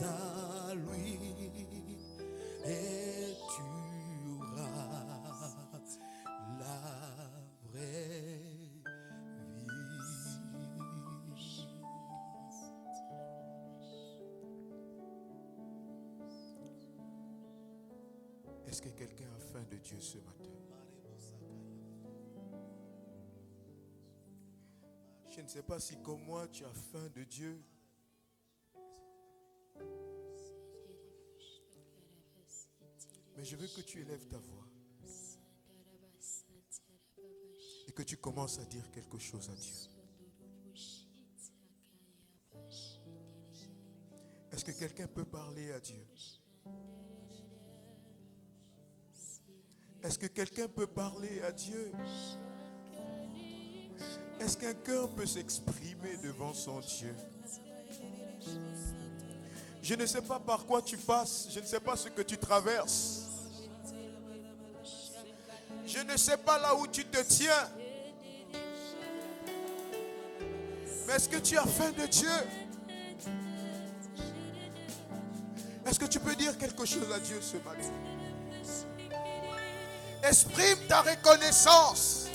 à lui et tu auras la vraie vie. Est-ce que quelqu'un a faim de Dieu ce matin? Je ne sais pas si comme moi tu as faim de Dieu. Mais je veux que tu élèves ta voix et que tu commences à dire quelque chose à Dieu. Est-ce que quelqu'un peut parler à Dieu? Est-ce que quelqu'un peut parler à Dieu? Est-ce qu'un cœur peut s'exprimer devant son Dieu? Je ne sais pas par quoi tu passes, je ne sais pas ce que tu traverses. Je ne sais pas là où tu te tiens. Mais est-ce que tu as faim de Dieu? Est-ce que tu peux dire quelque chose à Dieu ce matin? Exprime ta reconnaissance.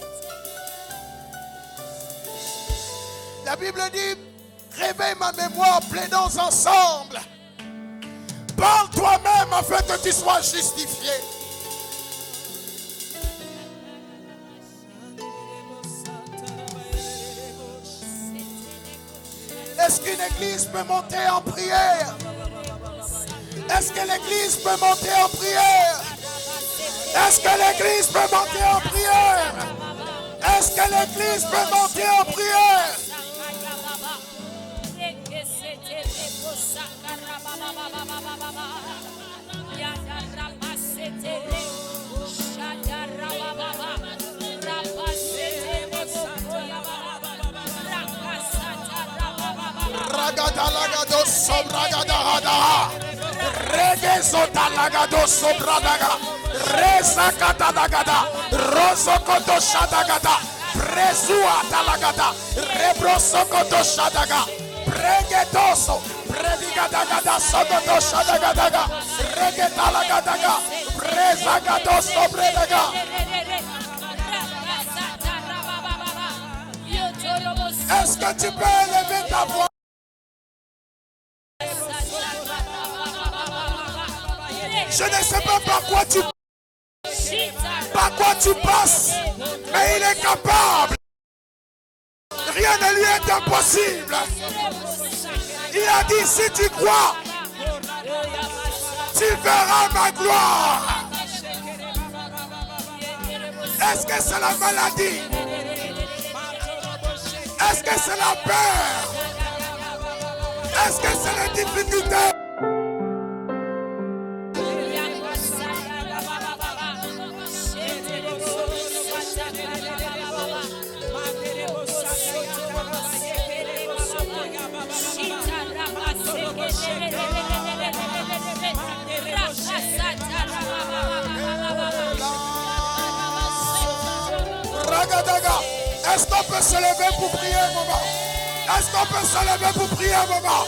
La Bible dit, réveille ma mémoire, plaidons ensemble. Parle toi-même afin que tu sois justifié. Est-ce qu'une église peut monter en prière? Est-ce que l'église peut monter en prière? Est-ce que l'église peut monter en prière? Est-ce que l'église peut monter en prière? Ragada lagado sobragada hada. Regezota lagado sobradaga. Reza katalagada. Rosokoto shadagada. Prezua talagada. Rebrosokoto shadaga. Regetoso. Predigada sokoto shadagadaga. Regetalagadaga. Prezagado sobredaga. Est-ce que tu peux élever ta voix? Je ne sais pas par quoi tu passes, mais il est capable. Rien ne lui est impossible. Il a dit, si tu crois, tu verras ma gloire. Est-ce que c'est la maladie? Est-ce que c'est la peur? Est-ce que c'est la difficulté? Est-ce qu'on peut se lever pour prier un moment? Est-ce qu'on peut se lever pour prier un moment?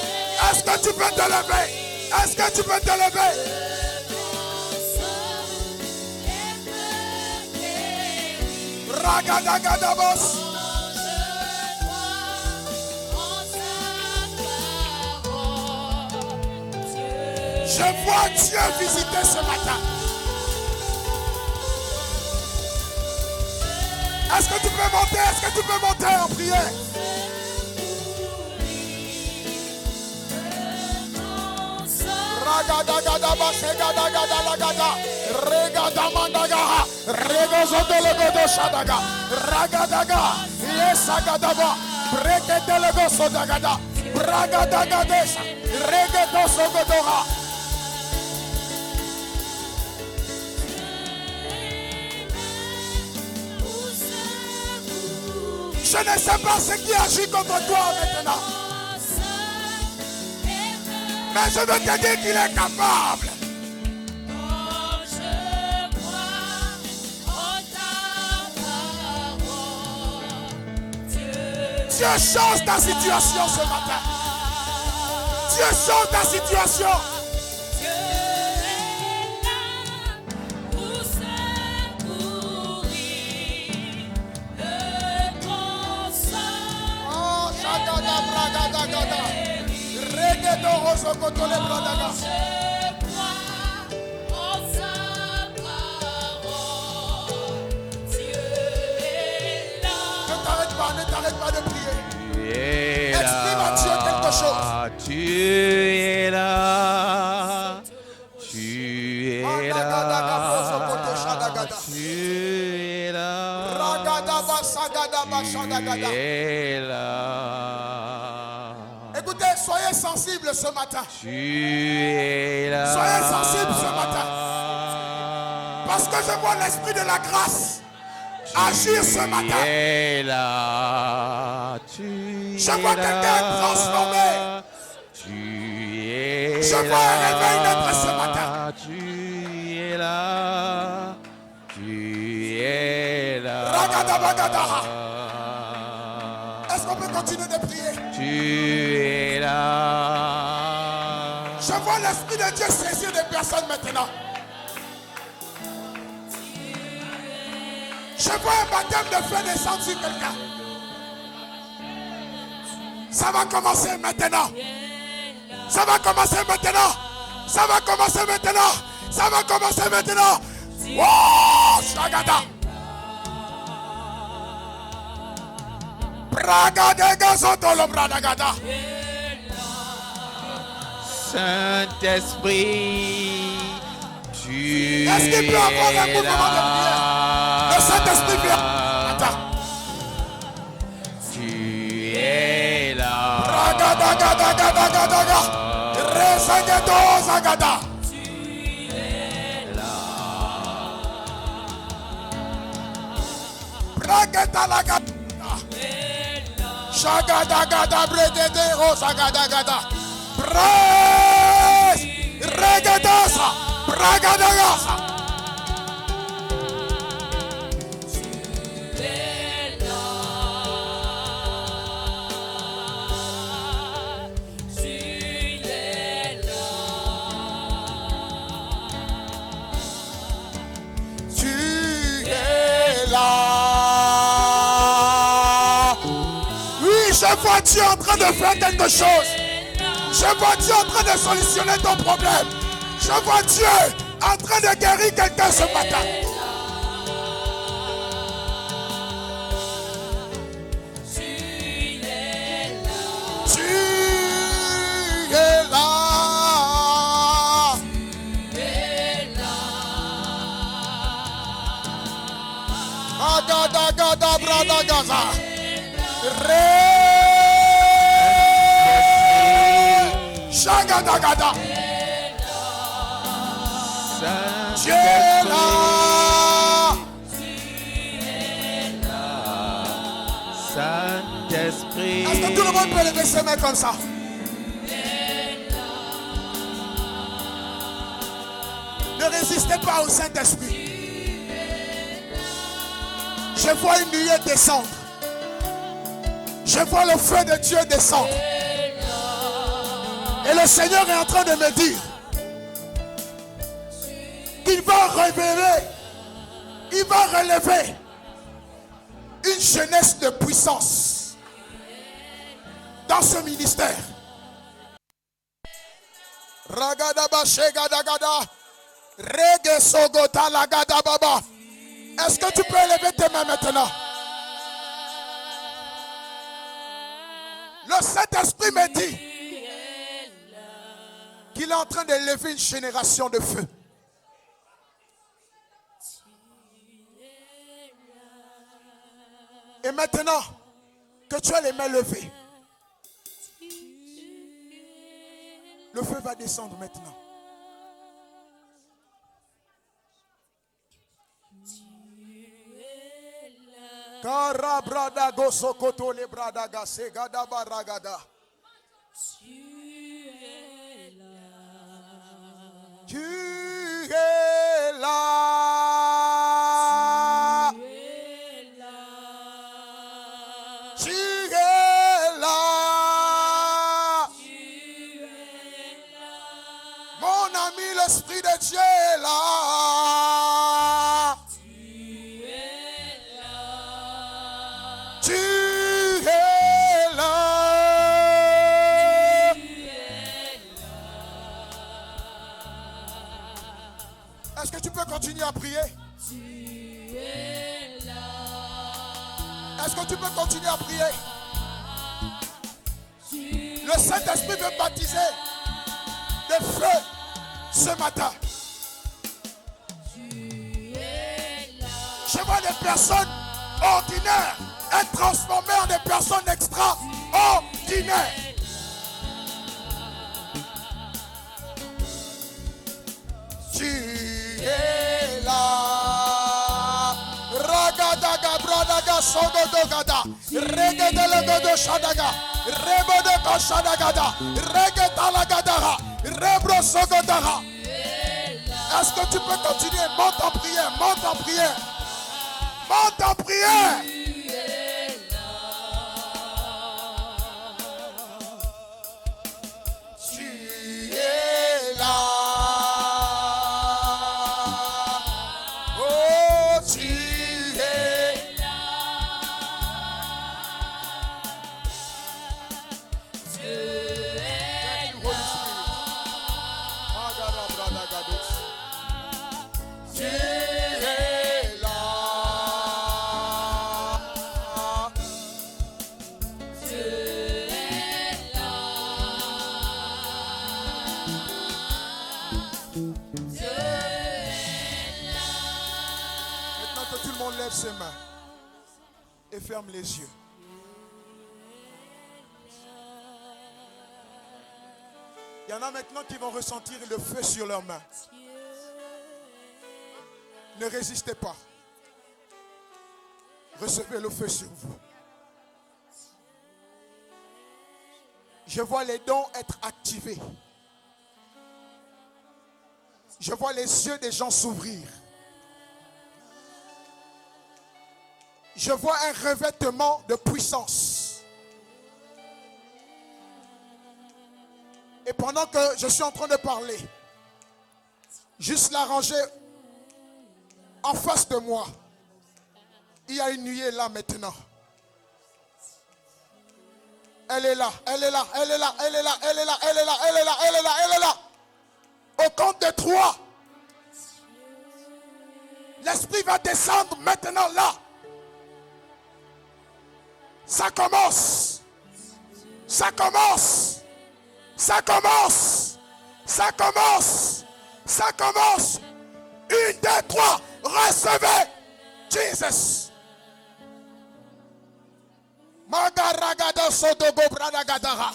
Est-ce que tu peux te lever? Est-ce que tu peux te lever? Ragadagadabos. Je vois Dieu visiter ce matin. Est-ce que tu peux monter? Est-ce que tu peux monter en prière? Ragadagadaba, segadagadalagada, regadamandagaha, regozodologodo shadaga, ragadaga, yesagadaba, brekedelegosodagada, bragadagadesa, regedosogodora. Je ne sais pas ce qui agit contre toi maintenant. Mais je veux te dire qu'il est capable. Dieu change ta situation ce matin. Dieu change ta situation. Oh, Shagada Bragada Gada. Regedo Rosokoto le Bradaga. Ne t'arrête pas de prier. Exprime à Dieu quelque chose. Tu es là. Tu es là. Tu es là. Tu es là. Écoutez, soyez sensibles ce matin. Tu es là. Soyez sensibles ce matin. Parce que je vois l'esprit de la grâce agir ce matin. Je vois quelqu'un transformé. Je vois un réveil naître ce matin. Tu es là. Tu es là. Ragadabagadaha. Est-ce qu'on peut continuer de prier? Tu es là. Je vois l'esprit de Dieu saisir des personnes maintenant. Je vois un baptême de feu descendre sur quelqu'un. Ça va commencer maintenant. Ça va commencer maintenant. Ça va commencer maintenant. Ça va commencer maintenant. Oh, Shagada. Bragadega Sotolo Bradagada. Saint-Esprit, tu Est-ce qu'il peut avoir un es mouvement de prière? Le Saint-Esprit vient. Attends. Tu es là. Ragadagadagadagadaga. Rezagedo Zagada. Tu es là. Bragetalagada. Shagadagada Bredede Rosagadagada. Praise. Regadasa. Bragadagasa. Je vois Dieu en train de faire quelque chose. Je vois Dieu en train de solutionner ton problème. Je vois Dieu en train de guérir quelqu'un ce matin. Tu es là. Agada brada gaza. Shagadagada. Tu es là. Saint-Esprit. Est-ce que tout le monde peut lever ses mains comme ça? Ne résistez pas au Saint-Esprit. Je vois une nuée descendre. Je vois le feu de Dieu descendre. Et le Seigneur est en train de me dire qu'il va révéler, il va relever une jeunesse de puissance dans ce ministère. Ragadaba shegadagada, rege sogota lagada baba. Est-ce que tu peux élever tes mains maintenant? Le Saint-Esprit me dit qu'il est en train d'élever une génération de feu. Et maintenant que tu as les mains levées, le feu va descendre maintenant. Kara brada goso koto le brada gase gada baragada. Tu es là. Tu es là. l'Esprit de Dieu est là. Tu es là. Est-ce que tu peux continuer à prier? Est-ce que tu peux continuer à prier? Le Saint-Esprit veut baptiser de feu ce matin. Je vois des personnes ordinaires être transformées en des personnes extraordinaires. Tu es là. Ragadaga bradaga sogodogada. Regedelegodo shadaga. Rebodeko shadagada. Regetalagadaha. Rebro sogodara. Est-ce que tu peux continuer? Monte en prière, monte en prière. Monte en prière. Tu es là. Oh, tu es là. Tu es là. Tu es là. Maintenant que tout le monde lève ses mains et ferme les yeux. Il y en a maintenant qui vont ressentir le feu sur leurs mains. Ne résistez pas. Recevez le feu sur vous. Je vois les dons être activés. Je vois les yeux des gens s'ouvrir. Je vois un revêtement de puissance. Et pendant que je suis en train de parler, juste la rangée en face de moi, il y a une nuée là maintenant. Elle est là, elle est là, elle est là, elle est là, elle est là, elle est là, elle est là, elle est là, elle est là. Au compte de 3, l'Esprit va descendre maintenant là. Ça commence. Ça commence. Ça commence. Ça commence. Ça commence. 1, 2, 3. Recevez Jesus. Magaragada sodogo bradagadara.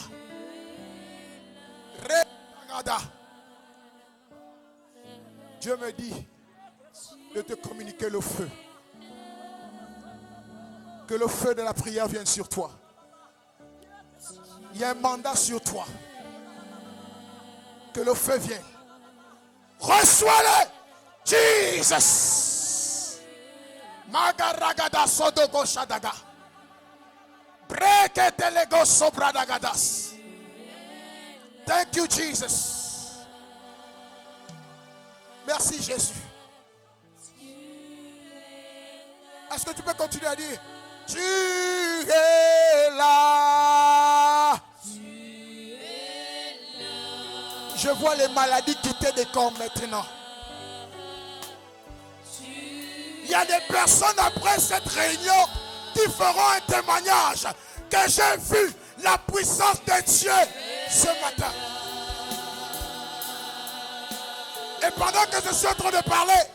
Regada. Dieu me dit de te communiquer le feu. Que le feu de la prière vienne sur toi. Il y a un mandat sur toi. Que le feu vienne. Reçois-le. Jesus. Magaragada sodogo shadaga. Breketelego sobradagadas. Thank you, Jesus. Merci, Jésus. Est-ce que tu peux continuer à dire? Tu es là. Je vois les maladies quitter des corps maintenant. Il y a des personnes après cette réunion qui feront un témoignage que j'ai vu la puissance de Dieu ce matin. Et pendant que je suis en train de parler,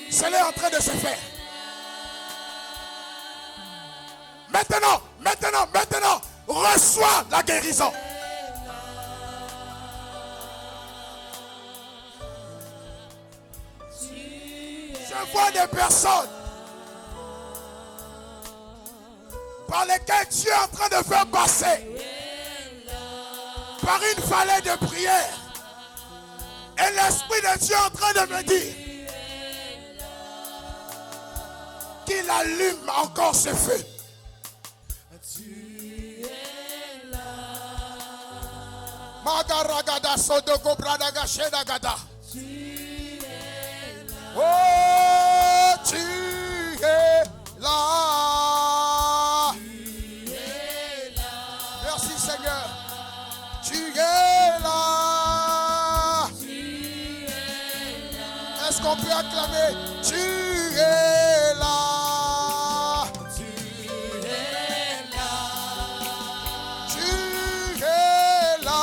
cela est en train de se faire. Maintenant, reçois la guérison. Je vois des personnes par lesquelles Dieu est en train de faire passer par une vallée de prière. Et l'Esprit de Dieu est en train de me dire qu'il allume encore ce feu. Magaragada sodogo bradaga shedagada. Oh, tu es là. Merci Seigneur. Tu es là. Est-ce qu'on peut acclamer? Tu es là. Tu es là. Tu es là.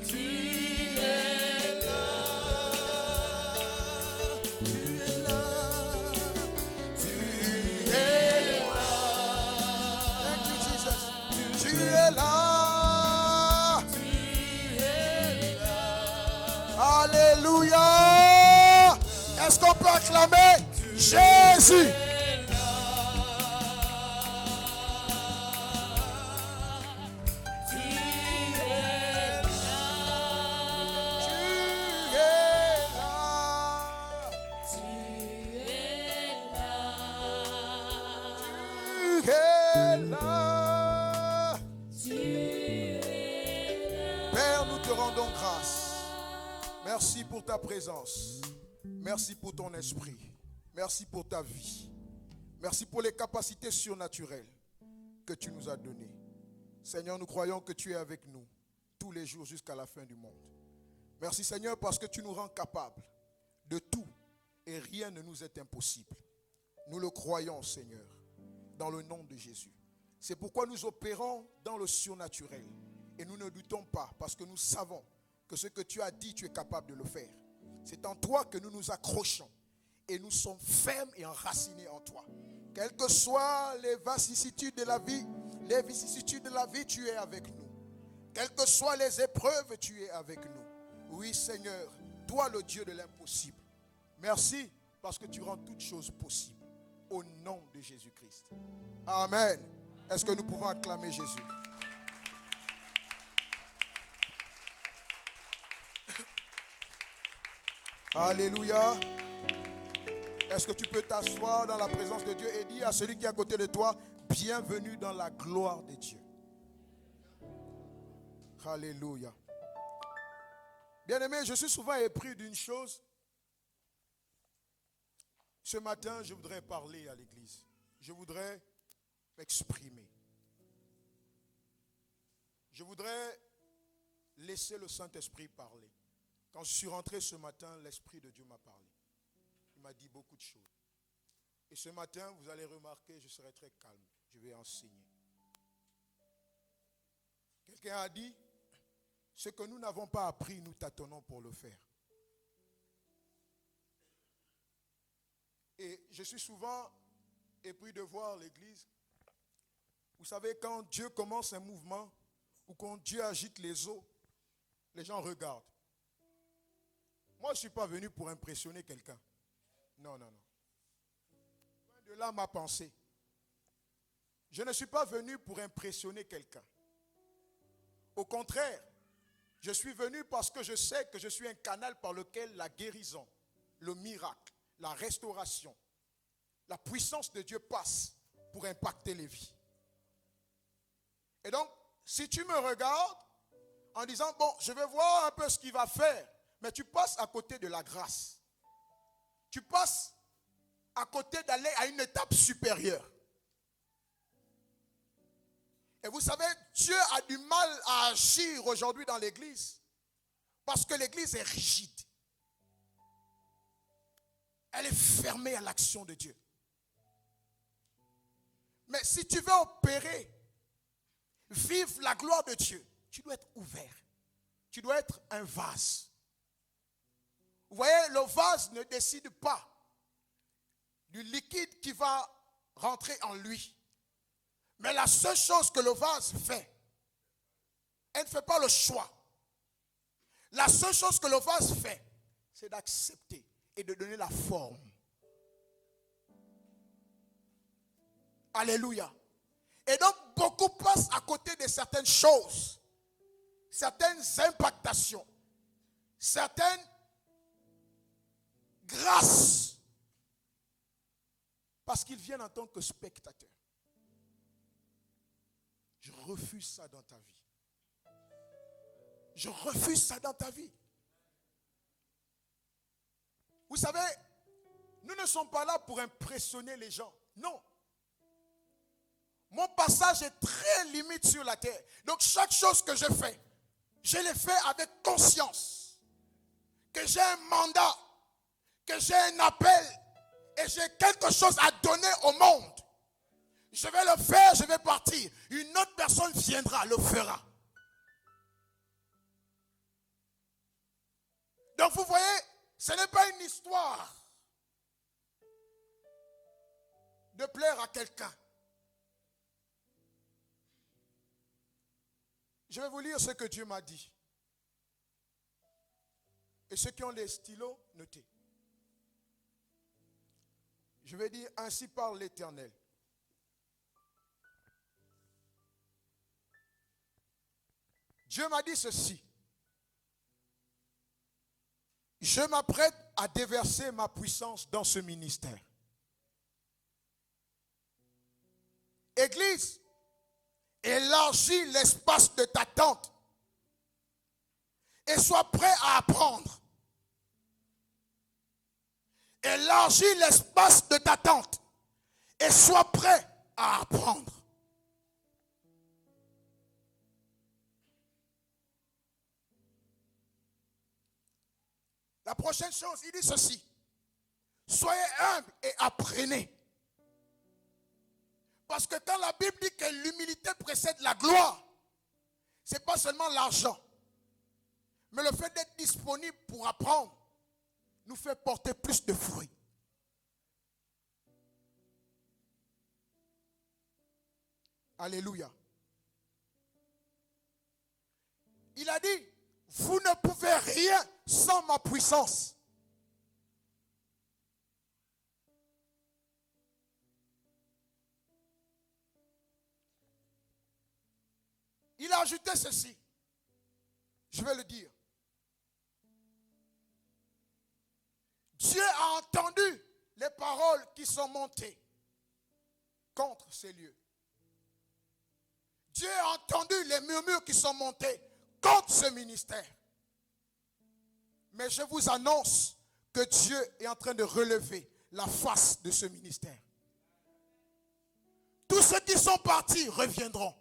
Tu es là. Tu es là. Thank you, Jesus. Tu es là. Alléluia. Est-ce qu'on peut acclamer Jésus? Tu es là. Père, nous te rendons grâce. Merci pour ta présence. Merci pour ton esprit. Merci pour ta vie. Merci pour les capacités surnaturelles que tu nous as données. Seigneur, nous croyons que tu es avec nous tous les jours jusqu'à la fin du monde. Merci Seigneur parce que tu nous rends capables de tout et rien ne nous est impossible. Nous le croyons Seigneur, dans le nom de Jésus. C'est pourquoi nous opérons dans le surnaturel et nous ne doutons pas parce que nous savons que ce que tu as dit, tu es capable de le faire. C'est en toi que nous nous accrochons et nous sommes fermes et enracinés en toi. Quelles que soient les vicissitudes de la vie, tu es avec nous. Quelles que soient les épreuves, tu es avec nous. Oui Seigneur, toi le Dieu de l'impossible. Merci parce que tu rends toutes choses possibles. Au nom de Jésus-Christ. Amen. Est-ce que nous pouvons acclamer Jésus? Alléluia. Est-ce que tu peux t'asseoir dans la présence de Dieu et dire à celui qui est à côté de toi, bienvenue dans la gloire de Dieu. Alléluia. Bien-aimé, je suis souvent épris d'une chose. Ce matin, je voudrais parler à l'église. Je voudrais m'exprimer. Je voudrais laisser le Saint-Esprit parler. Quand je suis rentré ce matin, l'Esprit de Dieu m'a parlé. Il m'a dit beaucoup de choses. Et ce matin, vous allez remarquer, je serai très calme. Je vais enseigner. Quelqu'un a dit, ce que nous n'avons pas appris, nous tâtonnons pour le faire. Et je suis souvent épris de voir l'église. Vous savez, quand Dieu commence un mouvement, ou quand Dieu agite les eaux, les gens regardent. Moi, je ne suis pas venu pour impressionner quelqu'un. Non, non, non. Loin de là ma pensée. Je ne suis pas venu pour impressionner quelqu'un. Au contraire, je suis venu parce que je sais que je suis un canal par lequel la guérison, le miracle, la restauration, la puissance de Dieu passe pour impacter les vies. Et donc, si tu me regardes en disant, bon, je vais voir un peu ce qu'il va faire, mais tu passes à côté de la grâce. Tu passes à côté d'aller à une étape supérieure. Et vous savez, Dieu a du mal à agir aujourd'hui dans l'église parce que l'église est rigide. Elle est fermée à l'action de Dieu. Mais si tu veux opérer, vivre la gloire de Dieu, tu dois être ouvert. Tu dois être un vase. Vous voyez, le vase ne décide pas du liquide qui va rentrer en lui. Mais la seule chose que le vase fait, elle ne fait pas le choix. La seule chose que le vase fait, c'est d'accepter et de donner la forme. Alléluia. Et donc, beaucoup passent à côté de certaines choses, certaines impactations, certaines grâces, parce qu'ils viennent en tant que spectateurs. Je refuse ça dans ta vie. Je refuse ça dans ta vie. Vous savez, nous ne sommes pas là pour impressionner les gens. Non. Mon passage est très limite sur la terre. Donc chaque chose que je fais, je le fais avec conscience. Que j'ai un mandat, que j'ai un appel et j'ai quelque chose à donner au monde. Je vais le faire, je vais partir. Une autre personne viendra, le fera. Donc vous voyez, ce n'est pas une histoire de plaire à quelqu'un. Je vais vous lire ce que Dieu m'a dit. Et ceux qui ont les stylos, notez. Je vais dire, ainsi parle l'Éternel. Dieu m'a dit ceci. Je m'apprête à déverser ma puissance dans ce ministère. Église, élargis l'espace de ta tente et sois prêt à apprendre. Élargis l'espace de ta tente et sois prêt à apprendre. La prochaine chose, il dit ceci. Soyez humbles et apprenez. Parce que quand la Bible dit que l'humilité précède la gloire, ce n'est pas seulement l'argent. Mais le fait d'être disponible pour apprendre nous fait porter plus de fruits. Alléluia. Il a dit, vous ne pouvez rien sans ma puissance. Il a ajouté ceci. Je vais le dire. Dieu a entendu les paroles qui sont montées contre ces lieux. Dieu a entendu les murmures qui sont montés contre ce ministère. Mais je vous annonce que Dieu est en train de relever la face de ce ministère. Tous ceux qui sont partis reviendront.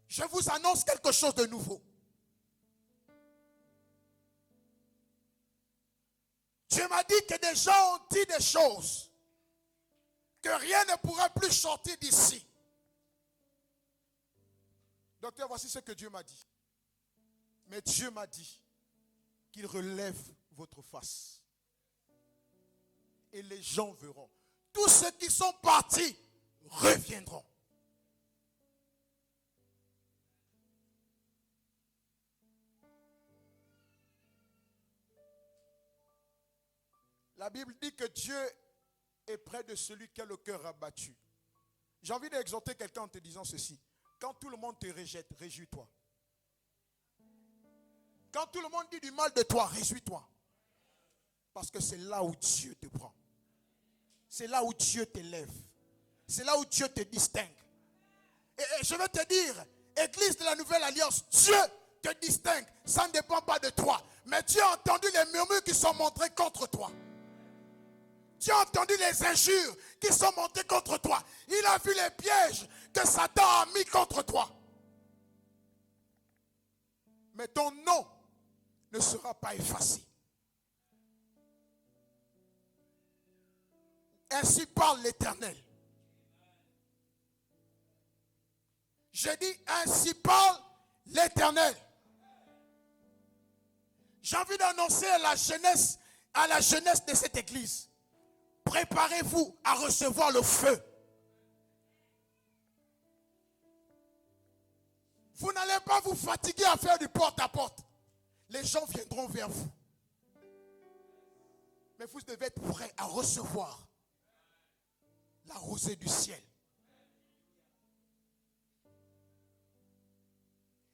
Je vous annonce quelque chose de nouveau. Dieu m'a dit que des gens ont dit des choses, que rien ne pourra plus sortir d'ici. Docteur, voici ce que Dieu m'a dit. Mais Dieu m'a dit qu'il relève votre face. Et les gens verront. Tous ceux qui sont partis reviendront. La Bible dit que Dieu est près de celui qui a le cœur abattu. J'ai envie d'exhorter quelqu'un en te disant ceci. Quand tout le monde te rejette, réjouis-toi. Quand tout le monde dit du mal de toi, réjouis-toi. Parce que c'est là où Dieu te prend. C'est là où Dieu t'élève. C'est là où Dieu te distingue. Et je vais te dire, Église de la Nouvelle Alliance, Dieu te distingue. Ça ne dépend pas de toi. Mais Dieu a entendu les murmures qui sont montrés contre toi. Dieu a entendu les injures qui sont montées contre toi. Il a vu les pièges que Satan a mis contre toi. Mais ton nom ne sera pas effacé. Ainsi parle l'Éternel. Je dis ainsi parle l'Éternel. J'ai envie d'annoncer à la jeunesse de cette église. Préparez-vous à recevoir le feu. Vous n'allez pas vous fatiguer à faire du porte-à-porte. Les gens viendront vers vous. Mais vous devez être prêts à recevoir la rosée du ciel.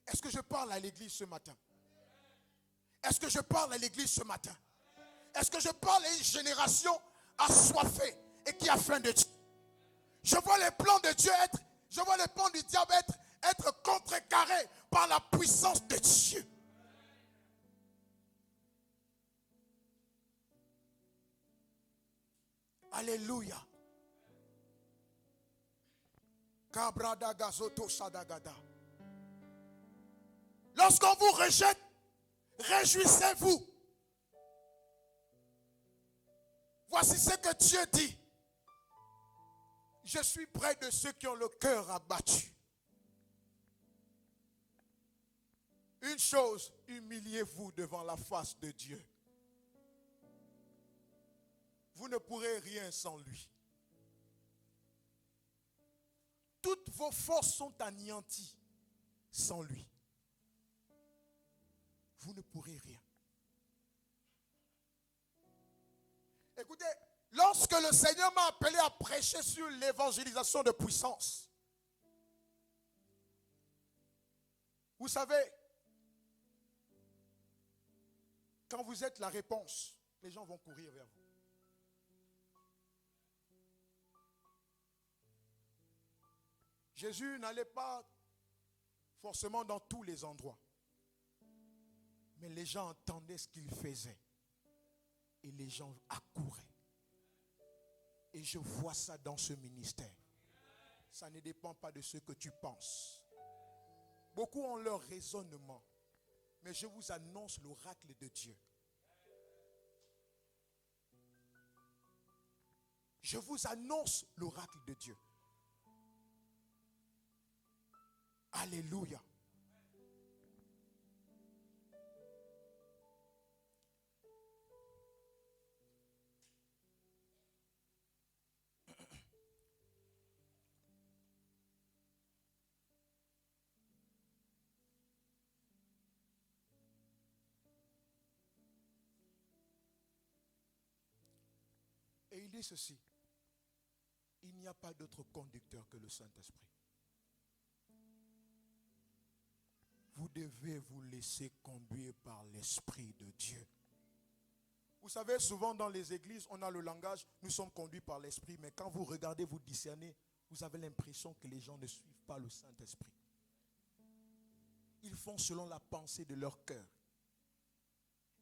Est-ce que je parle à l'église ce matin? Est-ce que je parle à l'église ce matin? Est-ce que je parle à une génération assoiffée et qui a faim de Dieu? Je vois les plans de Dieu je vois les plans du diable être contrecarrés par la puissance de Dieu. Alléluia. Kabrada gazoto sadagada. Lorsqu'on vous rejette, réjouissez-vous. Voici ce que Dieu dit. Je suis près de ceux qui ont le cœur abattu. Une chose, humiliez-vous devant la face de Dieu. Vous ne pourrez rien sans lui. Toutes vos forces sont anéanties sans lui. Vous ne pourrez rien. Écoutez, lorsque le Seigneur m'a appelé à prêcher sur l'évangélisation de puissance, vous savez, quand vous êtes la réponse, les gens vont courir vers vous. Jésus n'allait pas forcément dans tous les endroits. Mais les gens entendaient ce qu'il faisait. Et les gens accouraient. Et je vois ça dans ce ministère. Ça ne dépend pas de ce que tu penses. Beaucoup ont leur raisonnement. Mais je vous annonce l'oracle de Dieu. Je vous annonce l'oracle de Dieu. Alléluia. Et il dit ceci. Il n'y a pas d'autre conducteur que le Saint-Esprit. Vous devez vous laisser conduire par l'Esprit de Dieu. Vous savez, souvent dans les églises, on a le langage, nous sommes conduits par l'Esprit, mais quand vous regardez, vous discernez, vous avez l'impression que les gens ne suivent pas le Saint-Esprit. Ils font selon la pensée de leur cœur.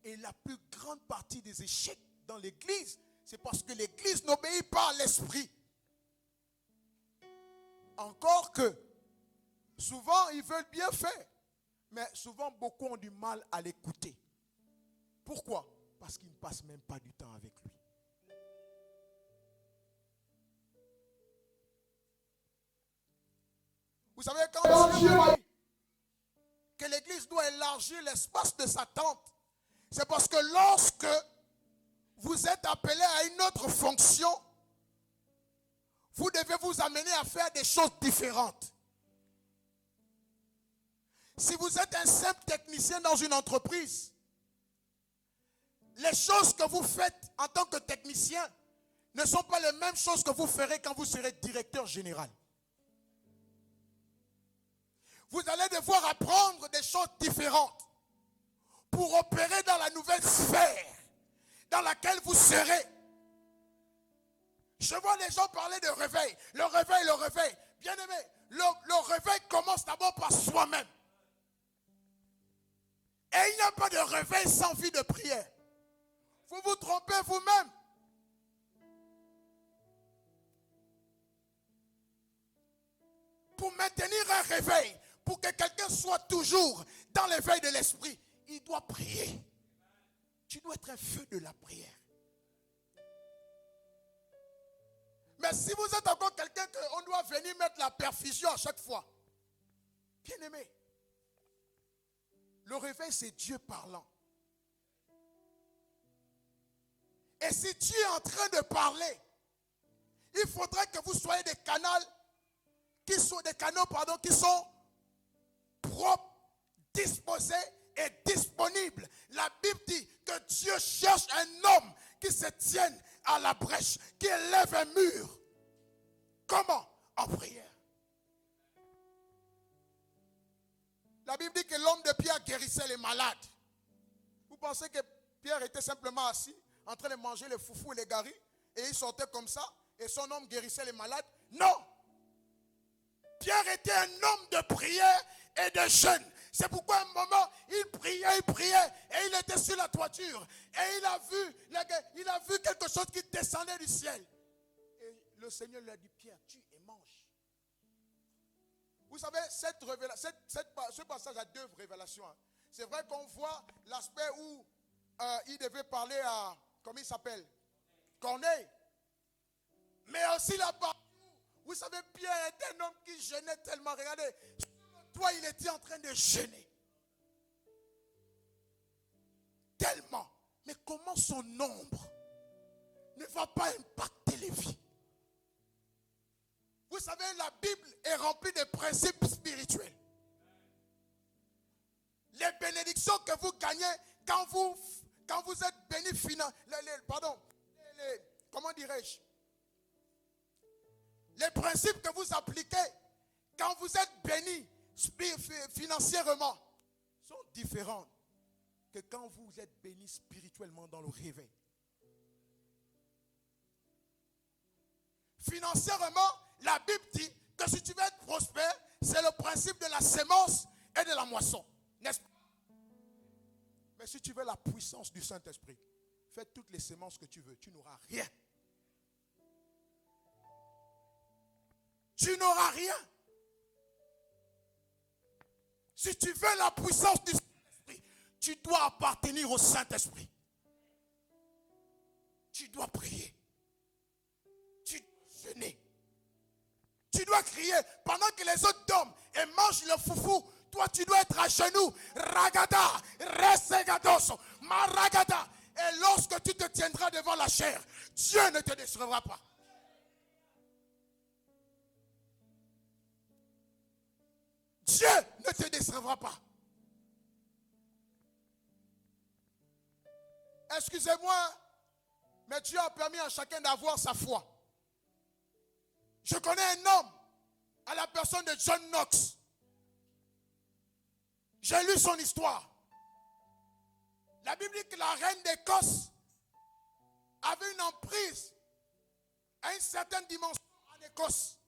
Et la plus grande partie des échecs dans l'église, c'est parce que l'église n'obéit pas à l'Esprit. Encore que, souvent, ils veulent bien faire. Mais souvent, beaucoup ont du mal à l'écouter. Pourquoi? Parce qu'ils ne passent même pas du temps avec lui. Vous savez, quand Dieu dit que l'église doit élargir l'espace de sa tente, c'est parce que lorsque vous êtes appelé à une autre fonction, vous devez vous amener à faire des choses différentes. Si vous êtes un simple technicien dans une entreprise, les choses que vous faites en tant que technicien ne sont pas les mêmes choses que vous ferez quand vous serez directeur général. Vous allez devoir apprendre des choses différentes pour opérer dans la nouvelle sphère dans laquelle vous serez. Je vois les gens parler de réveil. Le réveil, le réveil. Bien aimé, le réveil commence d'abord par soi-même. Et il n'y a pas de réveil sans vie de prière. Vous vous trompez vous-même. Pour maintenir un réveil, pour que quelqu'un soit toujours dans l'éveil de l'esprit, il doit prier. Tu dois être un feu de la prière. Mais si vous êtes encore quelqu'un qu'on doit venir mettre la perfusion à chaque fois, bien aimé, le réveil c'est Dieu parlant. Et si Dieu est en train de parler, il faudrait que vous soyez des canaux qui sont propres, disposés et disponibles. La Bible dit que Dieu cherche un homme qui se tienne à la brèche, qui élève un mur. Comment? En prière. La Bible dit que l'homme de Pierre guérissait les malades. Vous pensez que Pierre était simplement assis en train de manger les foufous et les garis et il sortait comme ça et son homme guérissait les malades? Non! Pierre était un homme de prière et de jeûne. C'est pourquoi à un moment, il priait et il était sur la toiture. Et il a vu quelque chose qui descendait du ciel. le Seigneur lui a dit, Pierre, tue et mange. Vous savez, ce passage a deux révélations. Hein. C'est vrai qu'on voit l'aspect où il devait parler à, comment il s'appelle? Corneille. Mais aussi là-bas, vous savez, Pierre était un homme qui jeûnait tellement. Regardez, toi, il était en train de jeûner. Tellement. Mais comment son ombre ne va pas impacter les vies? Vous savez, la Bible est remplie de principes spirituels. Les bénédictions que vous gagnez quand vous êtes béni comment dirais-je? Les principes que vous appliquez quand vous êtes béni financièrement sont différents que quand vous êtes béni spirituellement dans le réveil. Financièrement, la Bible dit que si tu veux être prospère, c'est le principe de la sémence et de la moisson. N'est-ce pas? Mais si tu veux la puissance du Saint-Esprit, fais toutes les semences que tu veux, tu n'auras rien. Tu n'auras rien. Si tu veux la puissance du Saint-Esprit, tu dois appartenir au Saint-Esprit. Tu dois prier. Tu dois jeûner. Tu dois crier pendant que les autres dorment et mangent le foufou. Toi, tu dois être à genoux. Ragada, resegados, maragada. Et lorsque tu te tiendras devant la chair, Dieu ne te décevra pas. Dieu ne te décevra pas. Excusez-moi, mais Dieu a permis à chacun d'avoir sa foi. Je connais un homme à la personne de John Knox. J'ai lu son histoire. La Bible dit que la reine d'Écosse avait une emprise à une certaine dimension en Écosse.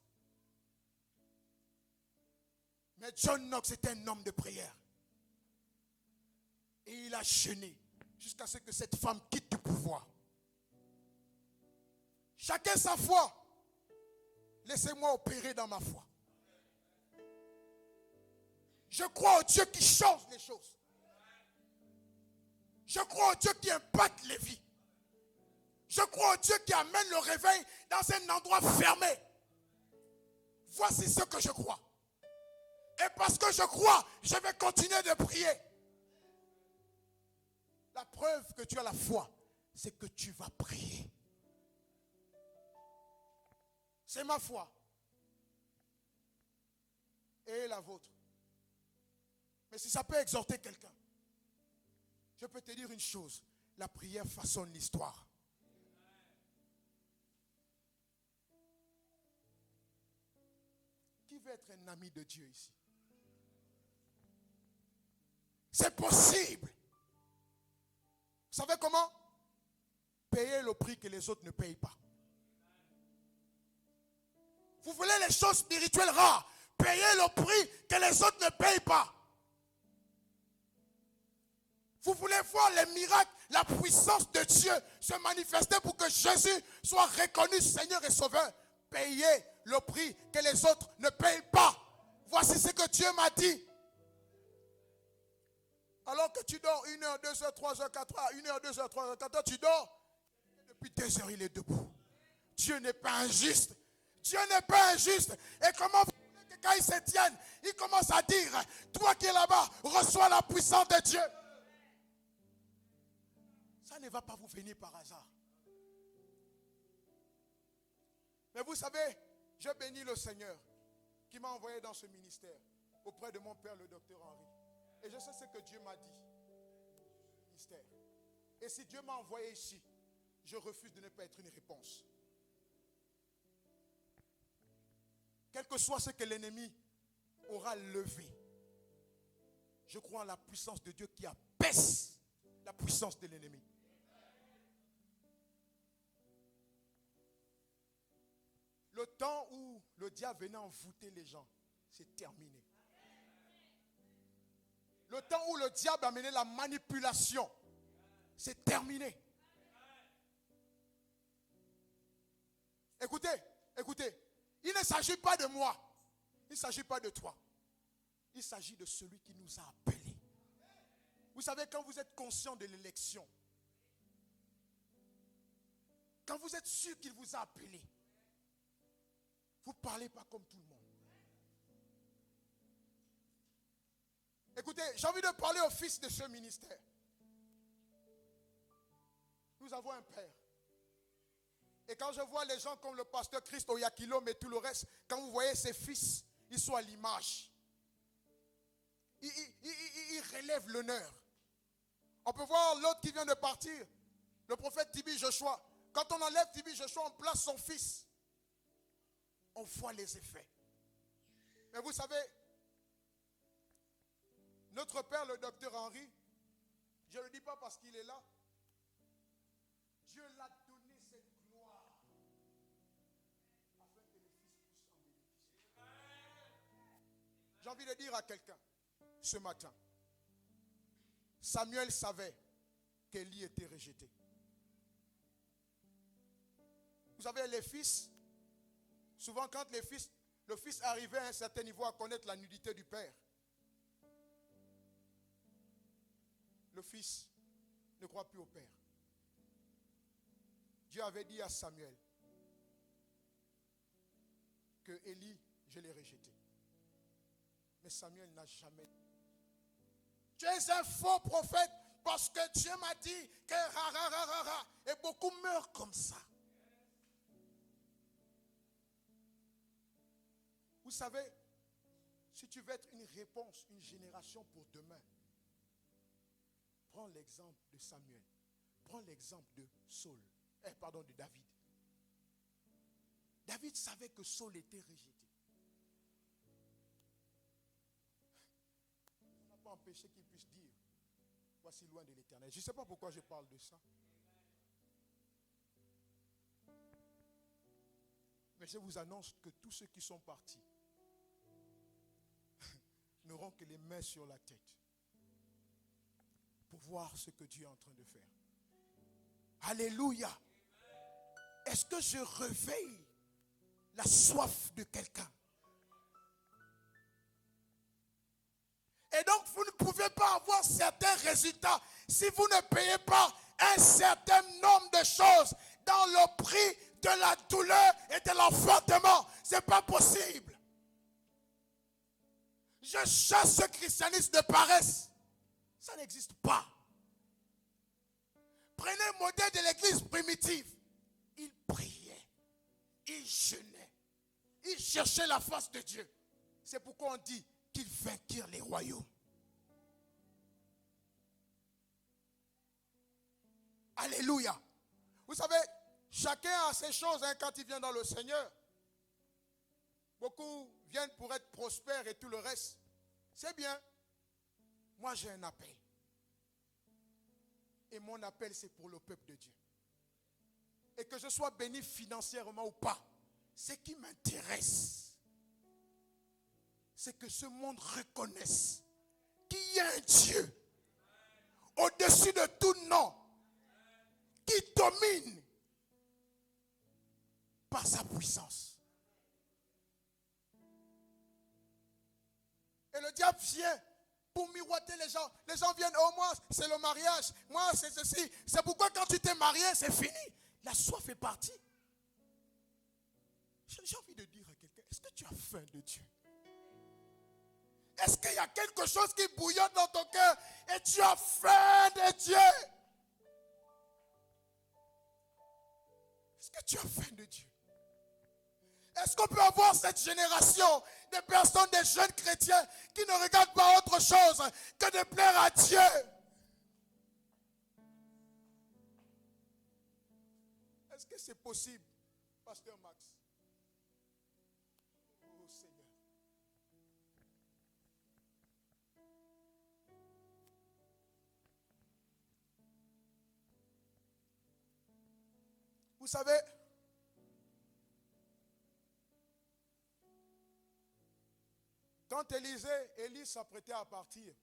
Mais John Knox était un homme de prière. Et il a jeûné jusqu'à ce que cette femme quitte le pouvoir. Chacun sa foi. Laissez-moi opérer dans ma foi. Je crois au Dieu qui change les choses. Je crois au Dieu qui impacte les vies. Je crois au Dieu qui amène le réveil dans un endroit fermé. Voici ce que je crois. Et parce que je crois, je vais continuer de prier. La preuve que tu as la foi, c'est que tu vas prier. C'est ma foi. Et la vôtre. Mais si ça peut exhorter quelqu'un, je peux te dire une chose. La prière façonne l'histoire. Qui veut être un ami de Dieu ici? C'est possible. Vous savez comment? Payer le prix que les autres ne payent pas. Vous voulez les choses spirituelles rares? Payez le prix que les autres ne payent pas. Vous voulez voir les miracles, la puissance de Dieu se manifester pour que Jésus soit reconnu Seigneur et Sauveur? Payez le prix que les autres ne payent pas. Voici ce que Dieu m'a dit. Alors que tu dors 1 heure, 2 heures, 3 heures, 4 heures, 1 heure, 2 heures, 3 heures, 4 heures, tu dors. Depuis 2 heures, il est debout. Dieu n'est pas injuste. Dieu n'est pas injuste. Et comment vous voulez que quand il se tienne, il commence à dire, toi qui es là-bas, reçois la puissance de Dieu. Ça ne va pas vous venir par hasard. Mais vous savez, je bénis le Seigneur qui m'a envoyé dans ce ministère auprès de mon père, le docteur Henri. Et je sais ce que Dieu m'a dit. Ministère. Et si Dieu m'a envoyé ici, je refuse de ne pas être une réponse. Quel que soit ce que l'ennemi aura levé, je crois en la puissance de Dieu qui abaisse la puissance de l'ennemi. Le temps où le diable venait envoûter les gens, c'est terminé. Le temps où le diable amenait la manipulation, c'est terminé. Écoutez, Écoutez, il ne s'agit pas de moi. Il ne s'agit pas de toi. Il s'agit de celui qui nous a appelés. Vous savez, quand vous êtes conscient de l'élection, quand vous êtes sûr qu'il vous a appelé, vous ne parlez pas comme tout le monde. Écoutez, j'ai envie de parler au fils de ce ministère. Nous avons un père. Et quand je vois les gens comme le pasteur Christ Oyakilom et tout le reste, quand vous voyez ses fils, ils sont à l'image. Ils relèvent l'honneur. On peut voir l'autre qui vient de partir, le prophète Tibi Joshua. Quand on enlève Tibi Joshua, on place son fils. On voit les effets. Mais vous savez, notre père, le docteur Henri, je ne le dis pas parce qu'il est là, Dieu l'a donné cette gloire afin que les fils puissent en bénéficier. J'ai envie de dire à quelqu'un ce matin, Samuel savait qu'Élie était rejeté. Vous savez, les fils, souvent quand le fils arrivait à un certain niveau à connaître la nudité du père, le fils ne croit plus au père. Dieu avait dit à Samuel que Élie, je l'ai rejeté. Mais Samuel n'a jamais. Tu es un faux prophète parce que Dieu m'a dit que et beaucoup meurent comme ça. Vous savez, si tu veux être une réponse, une génération pour demain, prends l'exemple de Samuel. Prends l'exemple de de David. David savait que Saul était rejeté. Ça n'a pas empêché qu'il puisse dire, voici loin de l'Éternel. Je ne sais pas pourquoi je parle de ça. Mais je vous annonce que tous ceux qui sont partis n'auront que les mains sur la tête pour voir ce que Dieu est en train de faire. Alléluia. Est-ce que je réveille la soif de quelqu'un? Et donc vous ne pouvez pas avoir certains résultats si vous ne payez pas un certain nombre de choses dans le prix de la douleur et de l'enfantement. Ce n'est pas possible. Je chasse ce christianisme de paresse. Ça n'existe pas. Prenez le modèle de l'église primitive. Ils priaient, ils jeûnaient, ils cherchaient la face de Dieu. C'est pourquoi on dit qu'ils vainquirent les royaumes. Alléluia. Vous savez, chacun a ses choses quand il vient dans le Seigneur. Beaucoup viennent pour être prospères et tout le reste. C'est bien. Moi, j'ai un appel. Et mon appel, c'est pour le peuple de Dieu. Et que je sois béni financièrement ou pas, ce qui m'intéresse, c'est que ce monde reconnaisse qu'il y a un Dieu au-dessus de tout nom qui domine par sa puissance. Et le diable vient pour miroiter les gens. Les gens viennent, oh moi, c'est le mariage. Moi, c'est ceci. C'est pourquoi quand tu t'es marié, c'est fini. La soif est partie. J'ai envie de dire à quelqu'un, est-ce que tu as faim de Dieu? Est-ce qu'il y a quelque chose qui bouillonne dans ton cœur et tu as faim de Dieu? Est-ce que tu as faim de Dieu? Est-ce qu'on peut avoir cette génération de personnes, des jeunes chrétiens qui ne regardent pas autre chose que de plaire à Dieu? Est-ce que c'est possible, Pasteur Max? Oh Seigneur. Vous savez, quand Élie s'apprêtait à partir,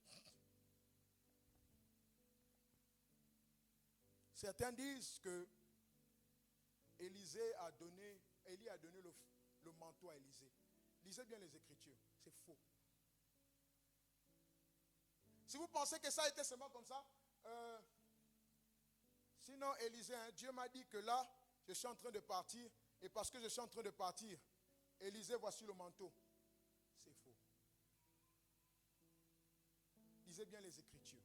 certains disent que Élisée a donné Élie a donné le manteau à Élisée. Lisez bien les Écritures. C'est faux. Si vous pensez que ça a été seulement comme ça, sinon Élisée, Dieu m'a dit que là, je suis en train de partir. Et parce que je suis en train de partir, Élisée, voici le manteau. C'est faux. Lisez bien les Écritures.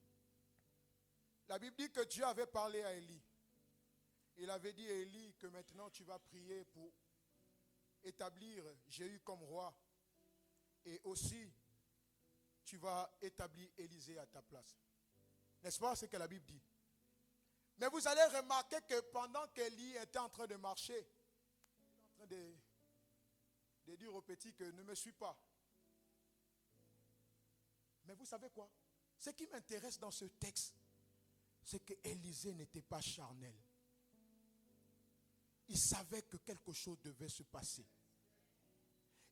La Bible dit que Dieu avait parlé à Élie. Il avait dit à Élie que maintenant tu vas prier pour établir Jéhu comme roi. Et aussi, tu vas établir Élisée à ta place. N'est-ce pas ce que la Bible dit? Mais vous allez remarquer que pendant qu'Élie était en train de marcher, il est en train de dire au petit que ne me suis pas. Mais vous savez quoi? Ce qui m'intéresse dans ce texte, c'est que Élisée n'était pas charnel. Il savait que quelque chose devait se passer.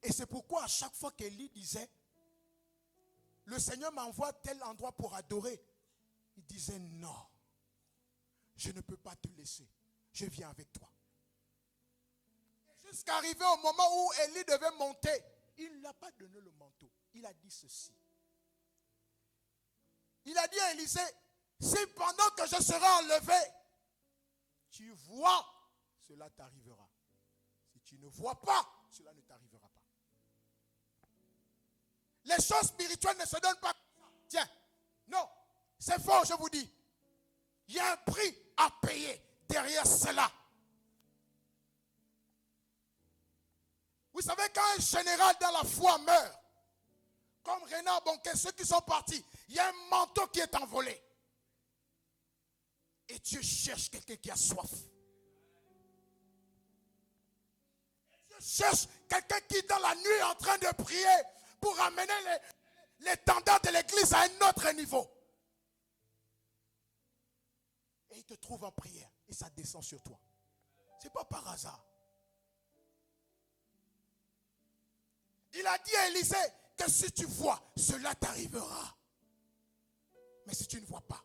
Et c'est pourquoi à chaque fois qu'Élie disait, le Seigneur m'envoie à tel endroit pour adorer, il disait non, je ne peux pas te laisser, je viens avec toi. Jusqu'à arriver au moment où Élie devait monter, il ne l'a pas donné le manteau. Il a dit ceci. Il a dit à Élisée, si pendant que je serai enlevé, tu vois, cela t'arrivera. Si tu ne vois pas, cela ne t'arrivera pas. Les choses spirituelles ne se donnent pas. Tiens, non, c'est faux, je vous dis. Il y a un prix à payer derrière cela. Vous savez, quand un général dans la foi meurt, comme Renard Bonquet, ceux qui sont partis, il y a un manteau qui est envolé. Et Dieu cherche quelqu'un qui a soif. Dieu cherche quelqu'un qui, dans la nuit, est en train de prier pour amener les tendances de l'église à un autre niveau. Et il te trouve en prière. Et ça descend sur toi. Ce n'est pas par hasard. Il a dit à Élisée que si tu vois, cela t'arrivera. Mais si tu ne vois pas,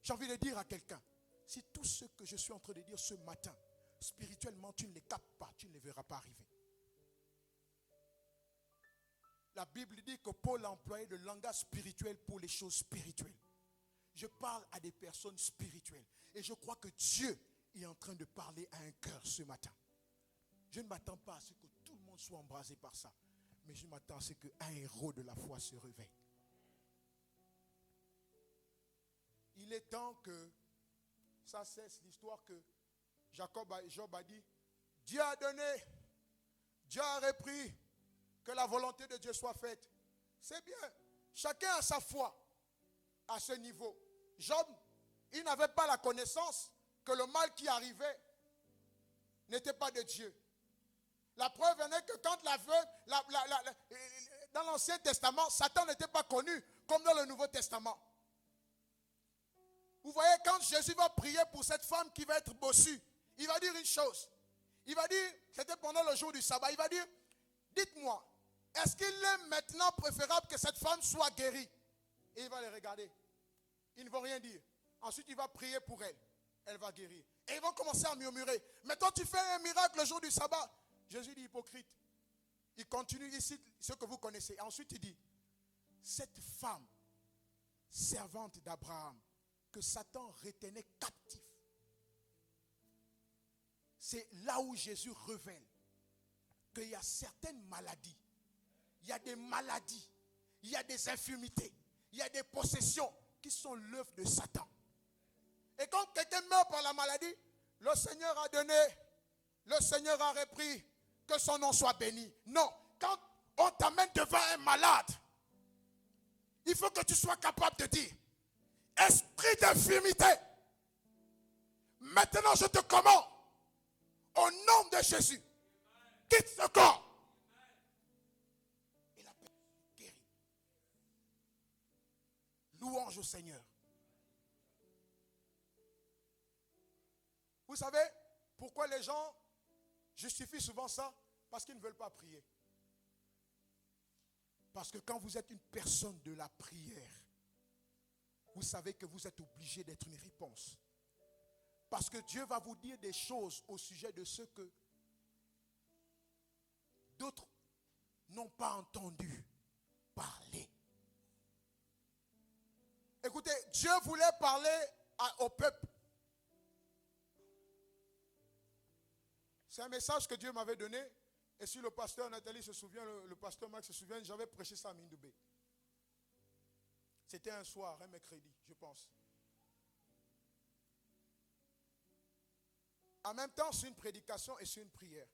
j'ai envie de dire à quelqu'un, si tout ce que je suis en train de dire ce matin, spirituellement, tu ne les captes pas, tu ne les verras pas arriver. La Bible dit que Paul a employé le langage spirituel pour les choses spirituelles. Je parle à des personnes spirituelles. Et je crois que Dieu est en train de parler à un cœur ce matin. Je ne m'attends pas à ce que tout le monde soit embrasé par ça. Mais je m'attends à ce qu'un héros de la foi se réveille. Il est temps que ça cesse l'histoire que Job a dit. Dieu a donné, Dieu a repris, que la volonté de Dieu soit faite. C'est bien. Chacun a sa foi à ce niveau. Job, il n'avait pas la connaissance que le mal qui arrivait n'était pas de Dieu. La preuve en est que quand la veuve, dans l'Ancien Testament, Satan n'était pas connu comme dans le Nouveau Testament. Vous voyez, quand Jésus va prier pour cette femme qui va être bossue, il va dire une chose. Il va dire, c'était pendant le jour du sabbat, il va dire, dites-moi, est-ce qu'il est maintenant préférable que cette femme soit guérie? Et il va les regarder. Ils ne vont rien dire. Ensuite, il va prier pour elle. Elle va guérir. Et ils vont commencer à murmurer. Mais toi, tu fais un miracle le jour du sabbat. Jésus dit hypocrite. Il continue ici ce que vous connaissez. Ensuite, il dit, cette femme, servante d'Abraham, que Satan retenait captif. C'est là où Jésus révèle qu'il y a certaines maladies. Il y a des maladies. Il y a des infirmités. Il y a des possessions qui sont l'œuvre de Satan. Et quand quelqu'un meurt par la maladie, le Seigneur a donné, le Seigneur a repris, que son nom soit béni. Non, quand on t'amène devant un malade, il faut que tu sois capable de dire, esprit d'infirmité, maintenant je te commande, au nom de Jésus, quitte ce corps. Et la personne guérit. Louange au Seigneur. Vous savez pourquoi les gens justifient souvent ça? Parce qu'ils ne veulent pas prier. Parce que quand vous êtes une personne de la prière, vous savez que vous êtes obligé d'être une réponse. Parce que Dieu va vous dire des choses au sujet de ce que d'autres n'ont pas entendu parler. Écoutez, Dieu voulait parler au peuple. C'est un message que Dieu m'avait donné. Et si le pasteur Nathalie se souvient, le pasteur Max se souvient, j'avais prêché ça à Mindoubé. C'était un soir, un mercredi, je pense. En même temps, c'est une prédication et c'est une prière.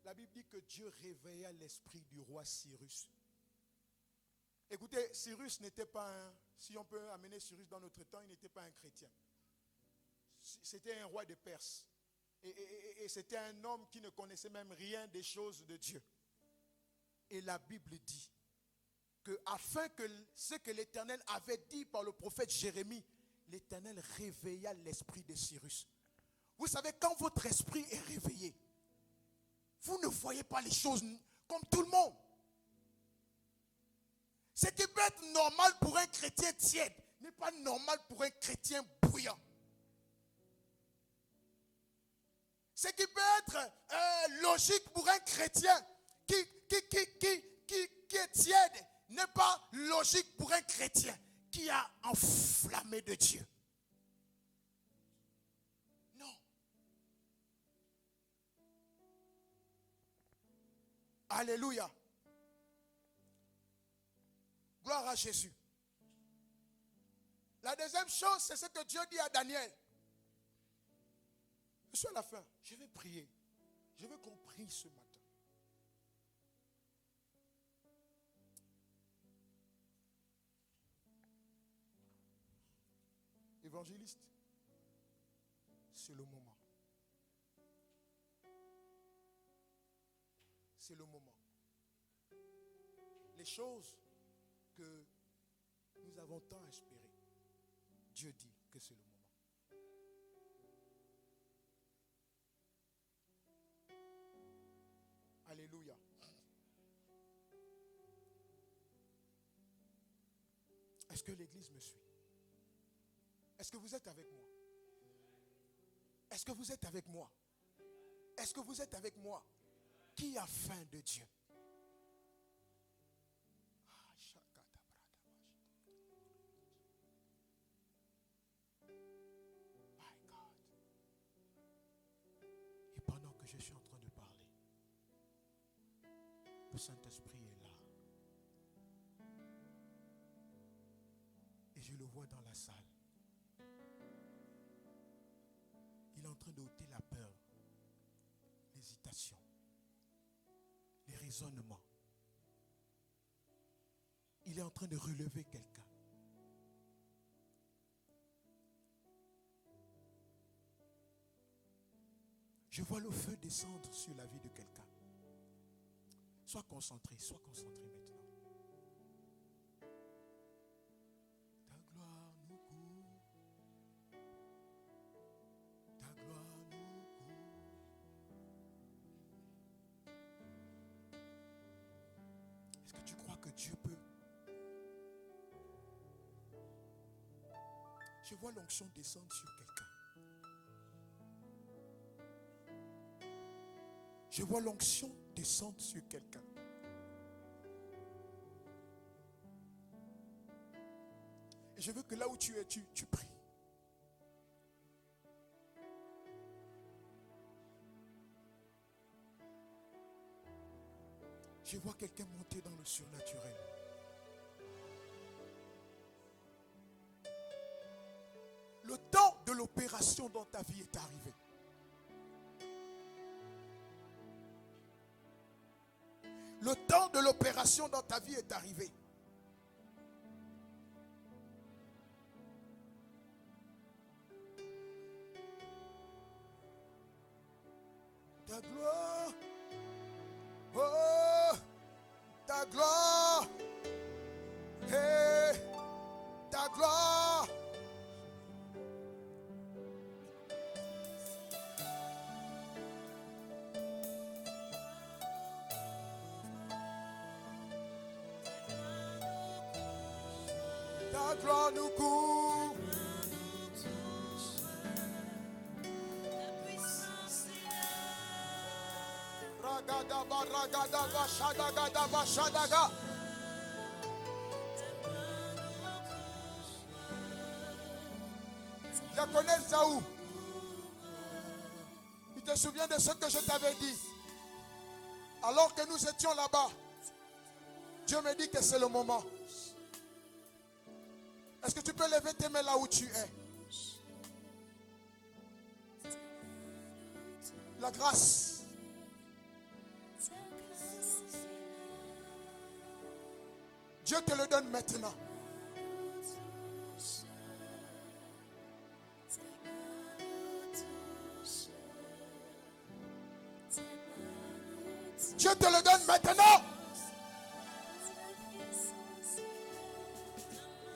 La Bible dit que Dieu réveilla l'esprit du roi Cyrus. Écoutez, Cyrus n'était pas si on peut amener Cyrus dans notre temps, il n'était pas un chrétien. C'était un roi de Perse. Et c'était un homme qui ne connaissait même rien des choses de Dieu. Et la Bible dit que afin que ce que l'Éternel avait dit par le prophète Jérémie, l'Éternel réveilla l'esprit de Cyrus. Vous savez, quand votre esprit est réveillé, vous ne voyez pas les choses comme tout le monde. Ce qui peut être normal pour un chrétien tiède n'est pas normal pour un chrétien bouillant. Ce qui peut être logique pour un chrétien qui est tiède n'est pas logique pour un chrétien qui a enflammé de Dieu. Non. Alléluia. Gloire à Jésus. La deuxième chose, c'est ce que Dieu dit à Daniel. Je suis à la fin. Je vais prier. Je veux qu'on prie ce matin. Évangéliste, c'est le moment. C'est le moment. Les choses que nous avons tant espérées, Dieu dit que c'est le moment. Alléluia. Est-ce que l'église me suit? Est-ce que vous êtes avec moi? Est-ce que vous êtes avec moi? Est-ce que vous êtes avec moi? Qui a faim de Dieu? My God. Et pendant que je suis en train de parler, le Saint-Esprit est là. Et je le vois dans la salle. Il est en train d'ôter la peur, l'hésitation, les raisonnements. Il est en train de relever quelqu'un. Je vois le feu descendre sur la vie de quelqu'un. Sois concentré maintenant. Ta gloire nous couvre. Ta gloire nous couvre. Est-ce que tu crois que Dieu peut? Je vois l'onction descendre sur quelqu'un. Je vois l'onction descendre sur quelqu'un. Et je veux que là où tu es, tu pries. Je vois quelqu'un monter dans le surnaturel. Le temps de l'opération dans ta vie est arrivé. Le temps de l'opération dans ta vie est arrivé. Ta gloire, oh, ta gloire, hey, ta gloire. Ta gloire nous couvre. Ta Je connais Saou. Tu te souviens de ce que je t'avais dit? Alors que nous étions là-bas, Dieu me dit que c'est le moment. Est-ce que tu peux lever tes mains là où tu es? La grâce. Dieu te le donne maintenant. Dieu te le donne maintenant.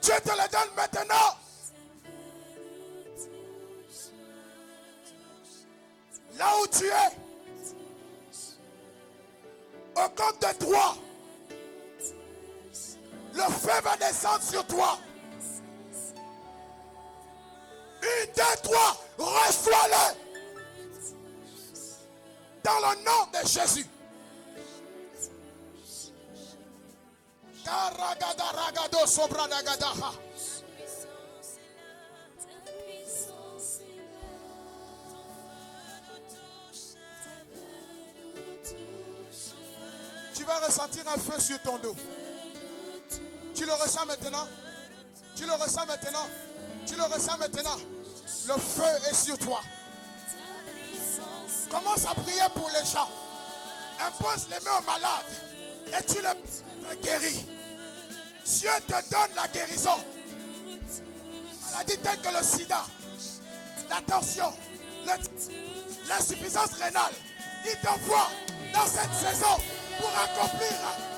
Dieu te le donne maintenant. Là où tu es, au compte de 3, le feu va descendre sur toi. 1, 2, 3, reçois-le. Dans le nom de Jésus. Karagadaragadou sobradagadaha. Tu vas ressentir un feu sur ton dos. Tu le ressens maintenant. Tu le ressens maintenant. Tu le ressens maintenant. Le feu est sur toi. Commence à prier pour les gens. Impose les mains aux malades. Et tu les guéris. Dieu te donne la guérison. Maladie telle que le sida, la tension, l'insuffisance rénale. Il t'envoie dans cette saison pour accomplir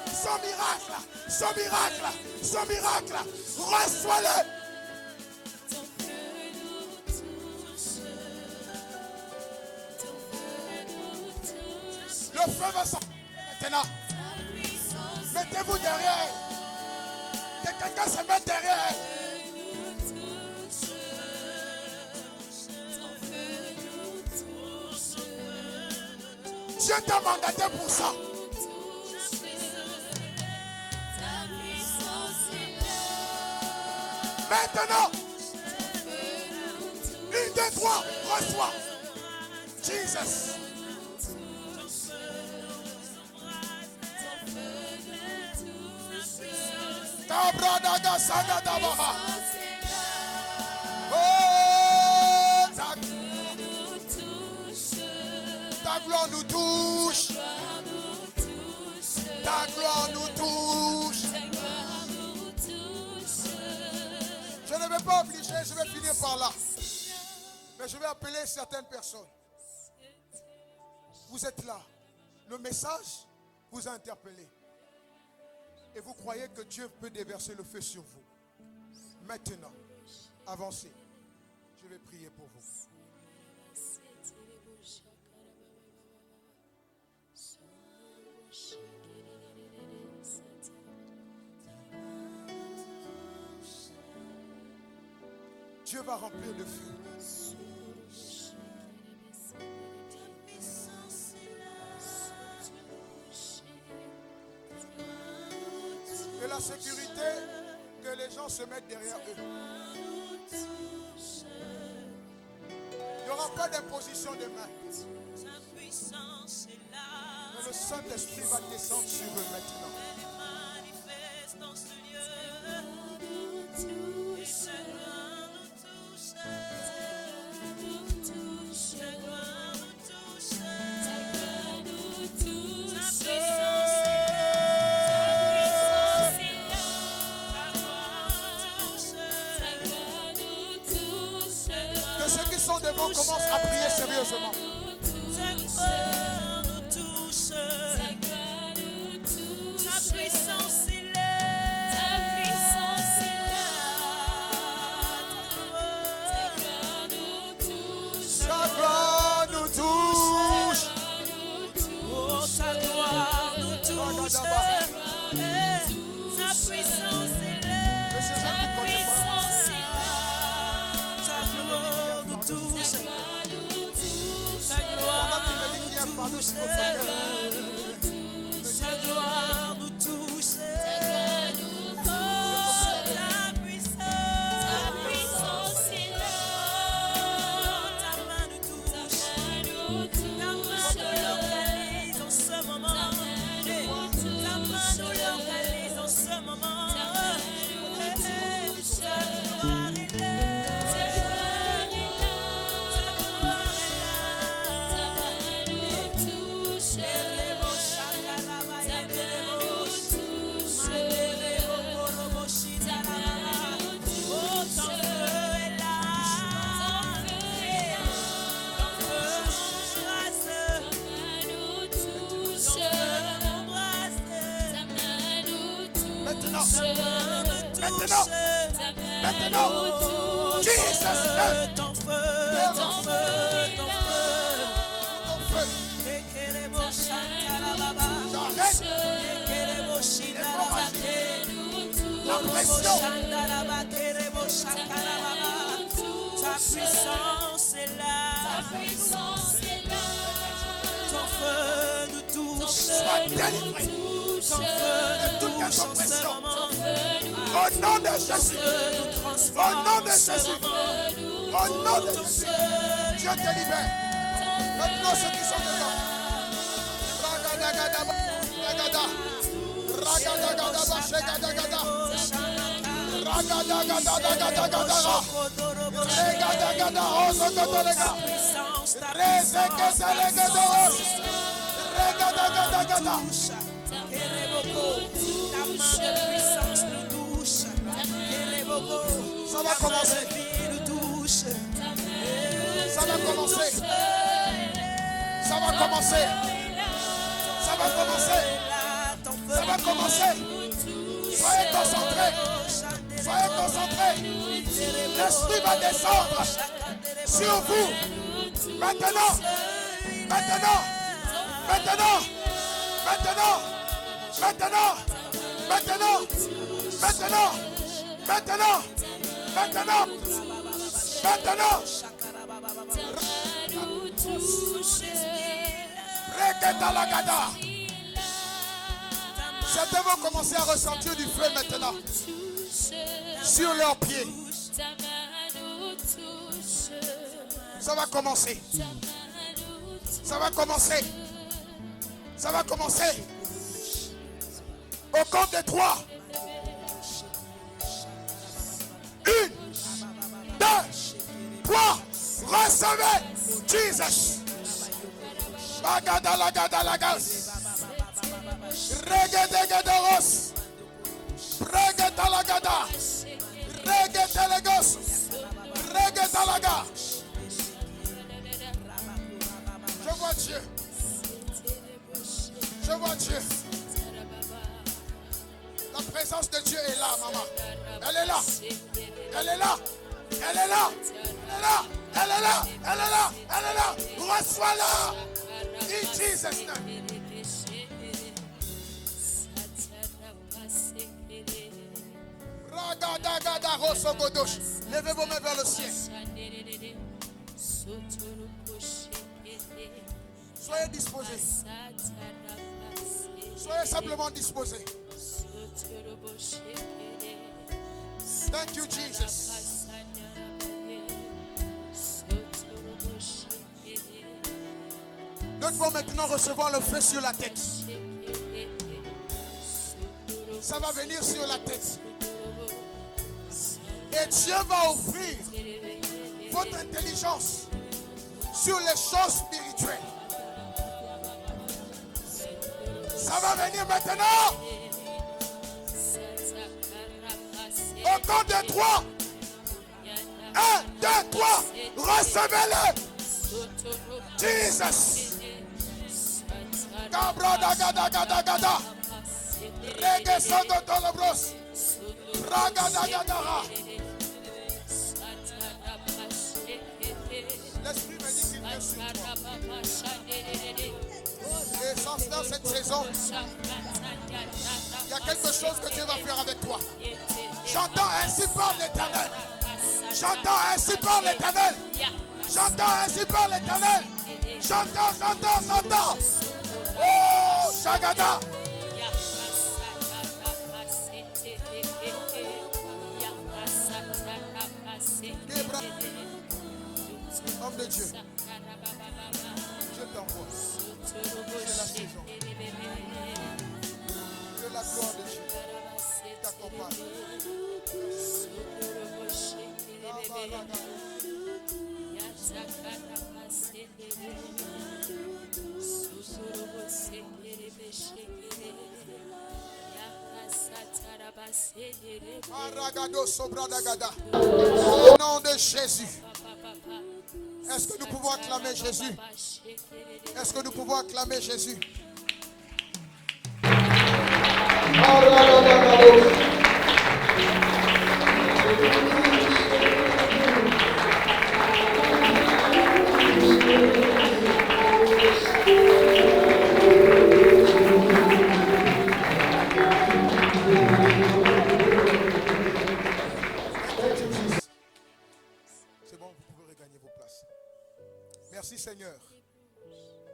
son miracle. Son miracle. Son miracle. Reçois-le. Le feu va sortir maintenant. Mettez-vous derrière. Que quelqu'un se mette derrière. Dieu t'a mandaté pour ça. Maintenant. 1, 2, 3. Reçois. Jesus. Oh, ta gloire nous touche. Ta gloire nous touche. Je ne vais pas obliger, je vais finir par là. Mais je vais appeler certaines personnes. Vous êtes là. Le message vous a interpellé. Et vous croyez que Dieu peut déverser le feu sur vous. Maintenant, avancez. Je vais prier pour vous. Dieu va remplir de feu. De la sécurité, que les gens se mettent derrière eux. Il n'y aura pas d'imposition de main. Mais le Saint-Esprit va descendre sur eux maintenant. Devant, commence à prier sérieusement. Ta puissance est là. Ta puissance est là. Ta gloire nous touche. Oh, ta gloire nous touche. Ta puissance est là. Ta puissance est là. Ta gloire nous touche. Ta gloire nous touche. Ta gloire nous touche. Maintenant, Jesus, ton feu, ton feu, ton feu. La pression. Ta puissance est là. Ton feu nous touche. Sois délivré. Ton feu De toute nous touche en ce oppression. moment. Au nom de Jésus. Au nom de Jésus. Au nom de Jésus. Dieu te libère. Maintenant ceux qui sont dedans. Ragadagada. Ragada. Ragadagada. Shegadagada. Ragadagada. Regadagada. Osokotolega. Rezekeselegada. Regadagada. Ça va commencer. Ça va commencer. Ça va commencer. Ça va commencer. Ça va commencer. Soyez concentrés. Soyez concentrés. L'esprit va descendre sur vous. Maintenant. Maintenant. Maintenant. Maintenant. Maintenant. Maintenant. Maintenant. Maintenant. Maintenant. Maintenant. Reketalagada. Certains vont commencer à ressentir du feu maintenant sur leurs pieds. Ça va commencer. Ça va commencer. Ça va commencer. Au compte de 3. 1, 2, 3. Recevez Jesus. Bagadalagadalas. Regedegederos. Regetalagada. Regetelegos. Regetalaga. Je vois Dieu. Je vois Dieu. La présence de Dieu est là, maman. Elle est là. Elle est là. Elle est là. Elle est là. Elle est là. Elle est là. Elle est là. Reçois-la. In Jesus' name. Ragadagada rosogodosh. Levez vos mains vers le ciel. Soyez disposés. Soyez simplement disposés. Thank you, Jesus. Nous devons maintenant recevoir le feu sur la tête. Ça va venir sur la tête. Et Dieu va ouvrir votre intelligence sur les choses spirituelles. Ça va venir maintenant. Au compte de 3. 1, 2, 3. Recevez-le. Jesus. Cabra-da-ga-da-ga-da-ga-da. Rege-sogo-tolobros. Raga-da-ga-da-ra. L'esprit me dit qu'il vient sur toi. Et sans dans cette saison, il y a quelque chose que Dieu va faire avec toi. J'entends ainsi par l'Éternel. J'entends ainsi par l'Éternel. J'entends ainsi par l'Éternel. J'entends. Oh, Shagada. Homme de Dieu, je t'envoie. C'est la saison. Que la gloire de Dieu t'accompagne. Au nom de Jésus. Est-ce que nous pouvons acclamer Jésus? Est-ce que nous pouvons acclamer Jésus? C'est bon, vous pouvez regagner vos places. Merci Seigneur.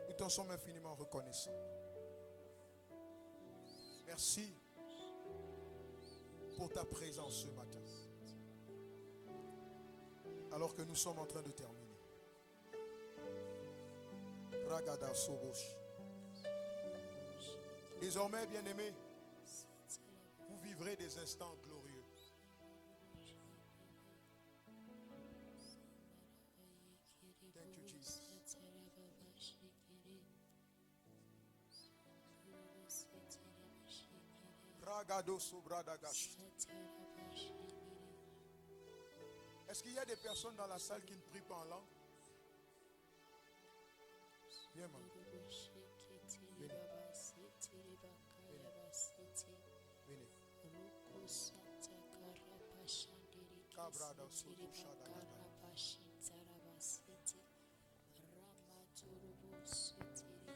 Nous t'en sommes infiniment reconnaissants. Merci pour ta présence ce matin. Alors que nous sommes en train de terminer. Ragada Sobosh. Désormais, bien-aimés, vous vivrez des instants glorieux. Thank you, Jesus. Ragado Sobradagash. Est-ce qu'il y a des personnes dans la salle qui ne prient pas en langue? Viens, maman. Venez. Venez.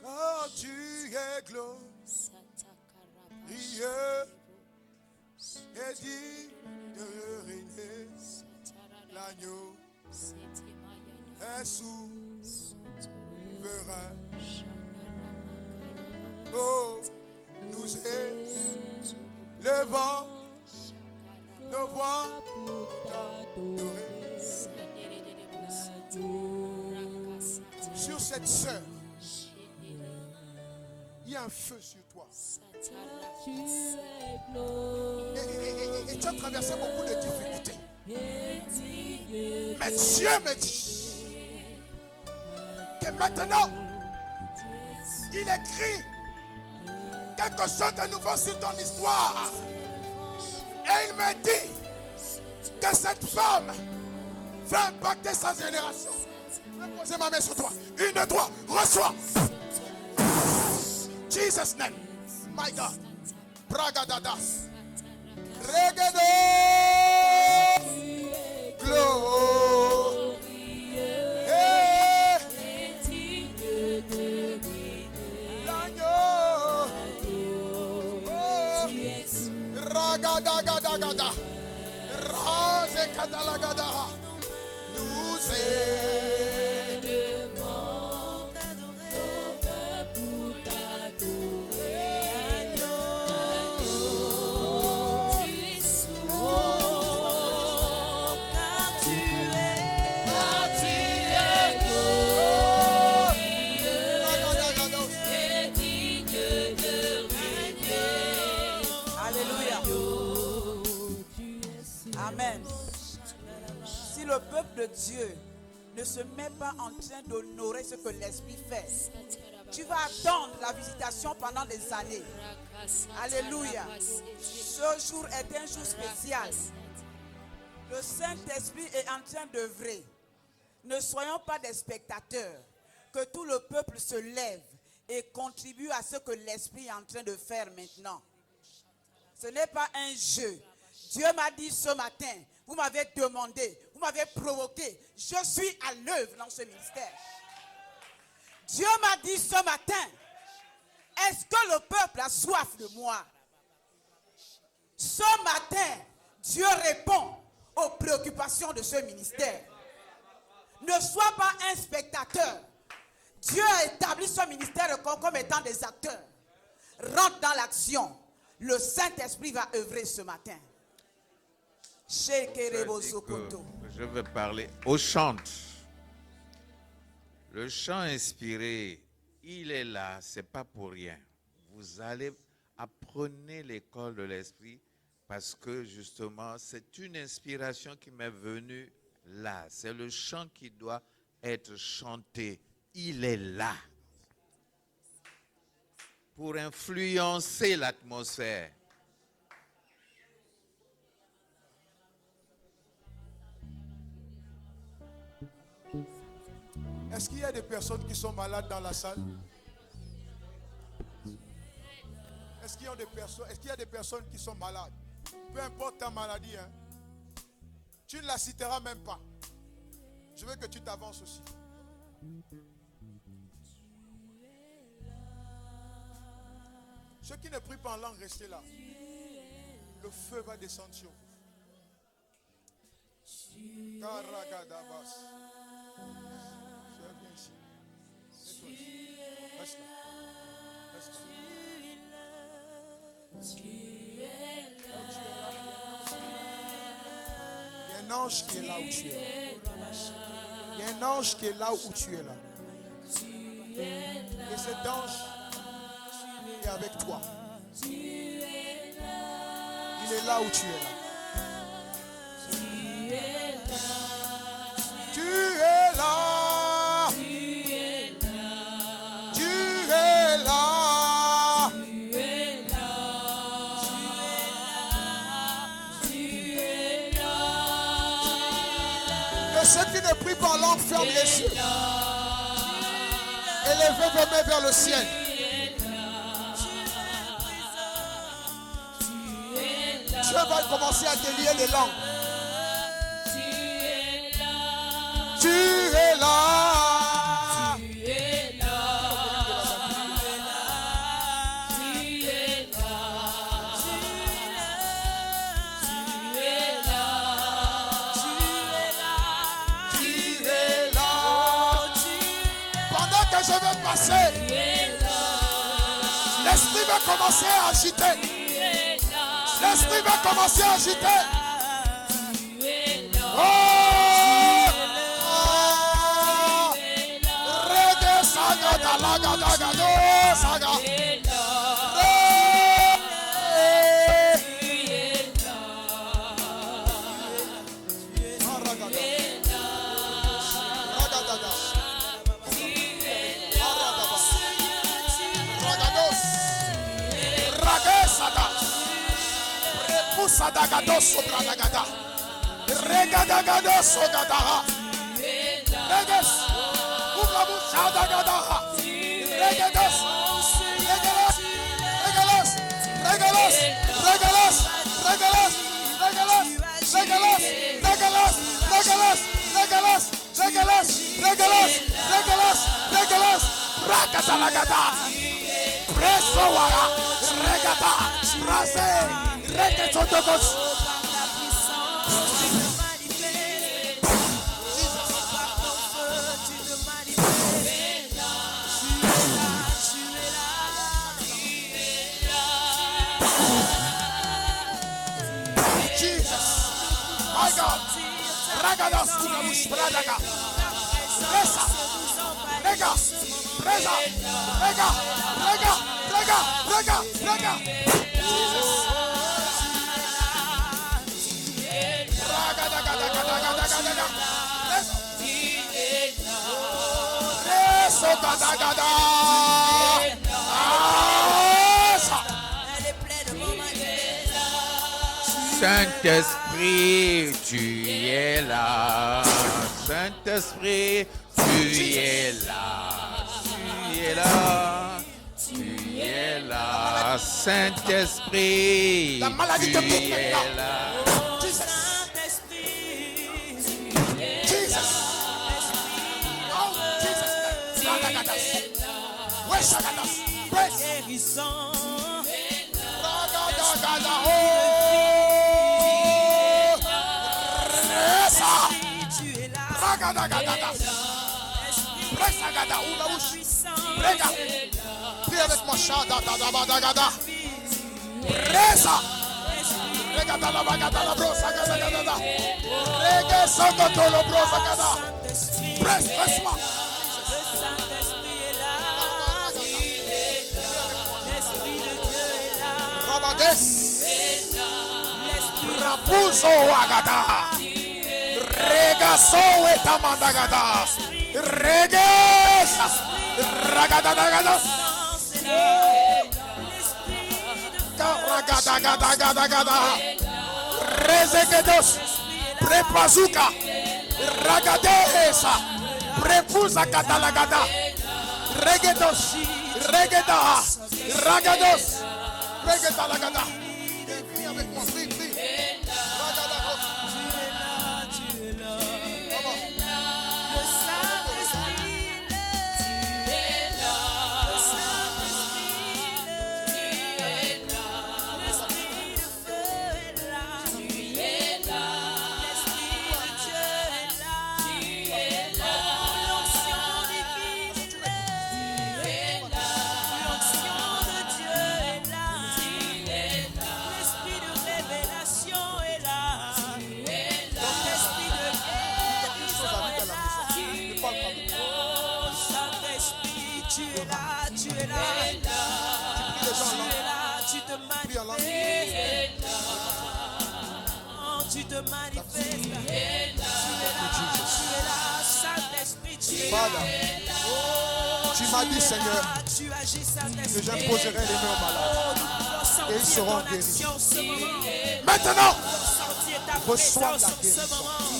Quand tu es glorieux et digne de régner, l'agneau est souverain. Oh, nous élevons nos voix pour t'adorer. Sur cette sœur, il y a un feu sur toi. Et tu as traversé beaucoup de difficultés. Mais Dieu me dit que maintenant, il écrit quelque chose de nouveau sur ton histoire. Et il me dit que cette femme va impacter sa génération. Je vais poser ma main sur toi. Une de toi, reçois. Jesus' name. My God. Bragadadas. Regado. Glory. L'agneau. Ragadagada. Rase katalagada. Nous Amen. Si le peuple de Dieu ne se met pas en train d'honorer ce que l'Esprit fait, tu vas attendre la visitation pendant des années. Alléluia. Ce jour est un jour spécial. Le Saint-Esprit est en train d'œuvrer. Ne soyons pas des spectateurs. Que tout le peuple se lève et contribue à ce que l'Esprit est en train de faire maintenant. Ce n'est pas un jeu. Dieu m'a dit ce matin, vous m'avez demandé, vous m'avez provoqué. Je suis à l'œuvre dans ce ministère. Dieu m'a dit ce matin, est-ce que le peuple a soif de moi? Ce matin, Dieu répond aux préoccupations de ce ministère. Ne sois pas un spectateur. Dieu a établi son ministère comme étant des acteurs. Rentre dans l'action. Le Saint-Esprit va œuvrer ce matin. Je veux parler au chant. Le chant inspiré, il est là, c'est pas pour rien. Vous allez apprenez l'école de l'esprit parce que justement c'est une inspiration qui m'est venue là. C'est le chant qui doit être chanté. Il est là pour influencer l'atmosphère. Est-ce qu'il y a des personnes qui sont malades dans la salle? Est-ce qu'il y a des personnes qui sont malades? Peu importe ta maladie, hein. Tu ne la citeras même pas. Je veux que tu t'avances aussi. Ceux qui ne prient pas en langue, restez là. Le feu va descendre sur vous. Karagadabas. Viens ici. Mets-toi ici. Reste là. Reste là. Il y a un ange qui est là où tu es. Il y a un ange qui est là où tu es là. Et cet ange est avec toi. Il est là où tu es là. Tu es là. Tu es là. Que ceux qui ne prient pas en langue ferment les yeux. Élevez vos mains vers le ciel. Dieu va commencer à délier les langues. Tu es là. Pendant que je vais passer, l'esprit va commencer à agiter. L'esprit va commencer à agiter. Oh! Rede saga da laga da gado saga. Sadagados sobradagada. Regadagados sogadaha. Regas. Ugabu sadagadaha. Regados. Regalos. Regalos. Regalos. Regalos. Regalos. Regalos. Regalos. Regalos. Regalos. Regalos. Regalos. Regalos. Regalos. Regalos. Rakatalagada. Presowara. Regata. Prase. Reggaetotokos. Jesus, my God, Ragadas, Kunamush, Bradaga, Resa, Rega, Reza, Rega, Rega, Rega, Rega, Rega, Jesus. Saint-Esprit, tu es là. Saint-Esprit, tu es là. Tu es là. Tu es là. Saint-Esprit, La maladie te tu quitte es maintenant. là. Jesus. Oh, Jesus. Ragadagas. Weshagadas. Praise. Ragadagada. Oh. Resa. Ragadagadagas. Presagada, ouvre la bouche. puissance Prega. est là. Prie avec moi. Shadadadabadagada. Reza. Regada la bagada la brosa gada. Rega sogoto lo brosa gada. Saint-Esprit, Presse, presse-moi. le Saint-Esprit est là. L'Esprit de Dieu est là. Rabades. L'Esprit Rapuzo agada. Rega so etamandagada. Regesa. Ragada gada. est là. Ragada gada gada. Rezegedos. Prepazuka. Ragadesa. Prepuza katalagada. Regedos. Regeda. Ragados. Regetalagada. Prie avec moi. Prie, prie. Ragadados. Le Saint-Esprit est là. Le Saint-Esprit est là. L'Esprit de feu est là. L'Esprit de Dieu est là. L'onction divine est là. L'onction de Dieu est là. L'Esprit de révélation est là. L'Esprit de guérison est là. Oh, Saint-Esprit, tu es là, tu es là. Tu es là, tu te manifestes. Oh, tu te manifestes. Tu es là, Saint-Esprit, tu es là. Father, Oh, tu m'as dit, Seigneur, tu agis, Saint-Esprit. que j'imposerai les mains aux malades. Oh, nous pouvons sentir Et ils seront ton guéris. action ce moment. Maintenant, Sentir ta reçois présence la en ce guérison. moment.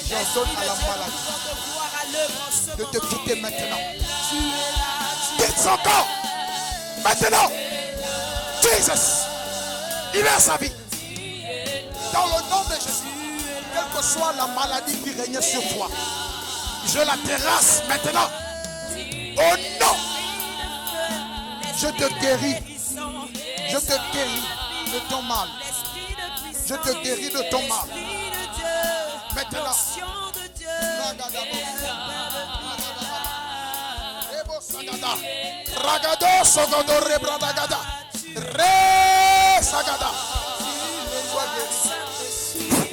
j'ordonne à la maladie Nous pouvons te voir à l'œuvre en ce de te moment. quitter maintenant. Tu es là, tu es Quitte son corps. Maintenant. Jesus. Libère sa vie. Dans le nom de Jésus. Quelle que soit la maladie qui régnait sur toi. Je la terrasse maintenant. Au nom. Je te guéris. Je te guéris de ton mal. Je te guéris de ton mal. Maintenant. Ragado sogodo rebradagada. Re sagada. Sois guéri.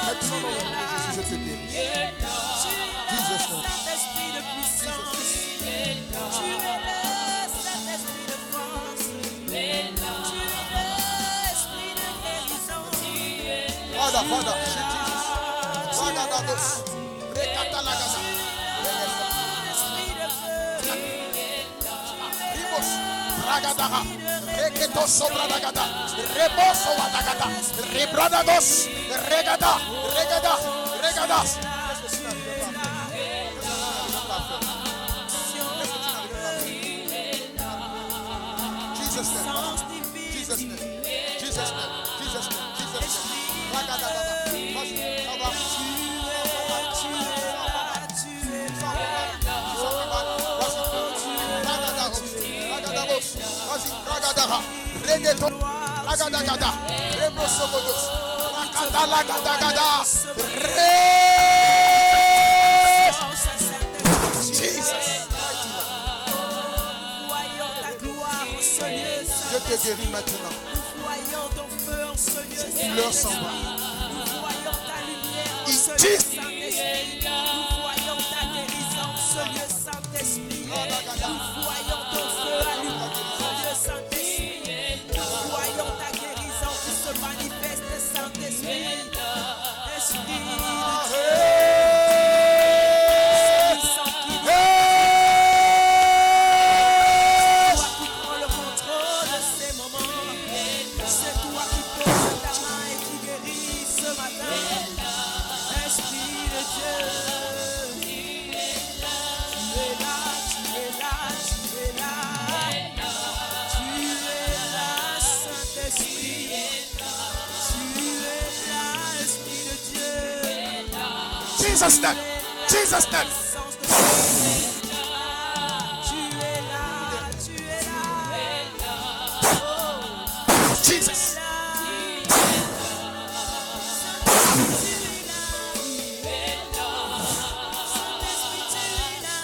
Maintenant, dans le nom de Jésus, je te guéris. Jesus name. Saint-Esprit de puissance, tu es le Saint-Esprit de force, tu es l'Esprit de guérison. Father, Father, Jesus. Ragadados. Rekatalagada. L'Esprit de feu, Ribos. Ragadaha. Reketo sobradagada. Reboso wadagada. Rebradagos. Regada. Regada. Regadas. Jesus name. Jesus name. Jesus name. Jesus name. Jesus name. Ragadagada. Vas-y. Vas-y, ragadaha, reggaeton, ragadagada, rebosogodos, rakadalagadagada, Jesus. voyons ta gloire en ce lieu, Je te guéris maintenant. nous voyons ton feu en ce lieu, Leur s'en va. nous voyons ta lumière en In ce lieu, Jesus. Saint-Esprit, nous voyons ta guérison en ce lieu, Saint-Esprit, nous voyons ton feu allumé en ce lieu, Saint-Esprit, nous voyons ta guérison qui se manifeste, Saint-Esprit, Esprit de Dieu, puissant qui toi qui prends le contrôle, Jesus name. Jesus name. Jesus.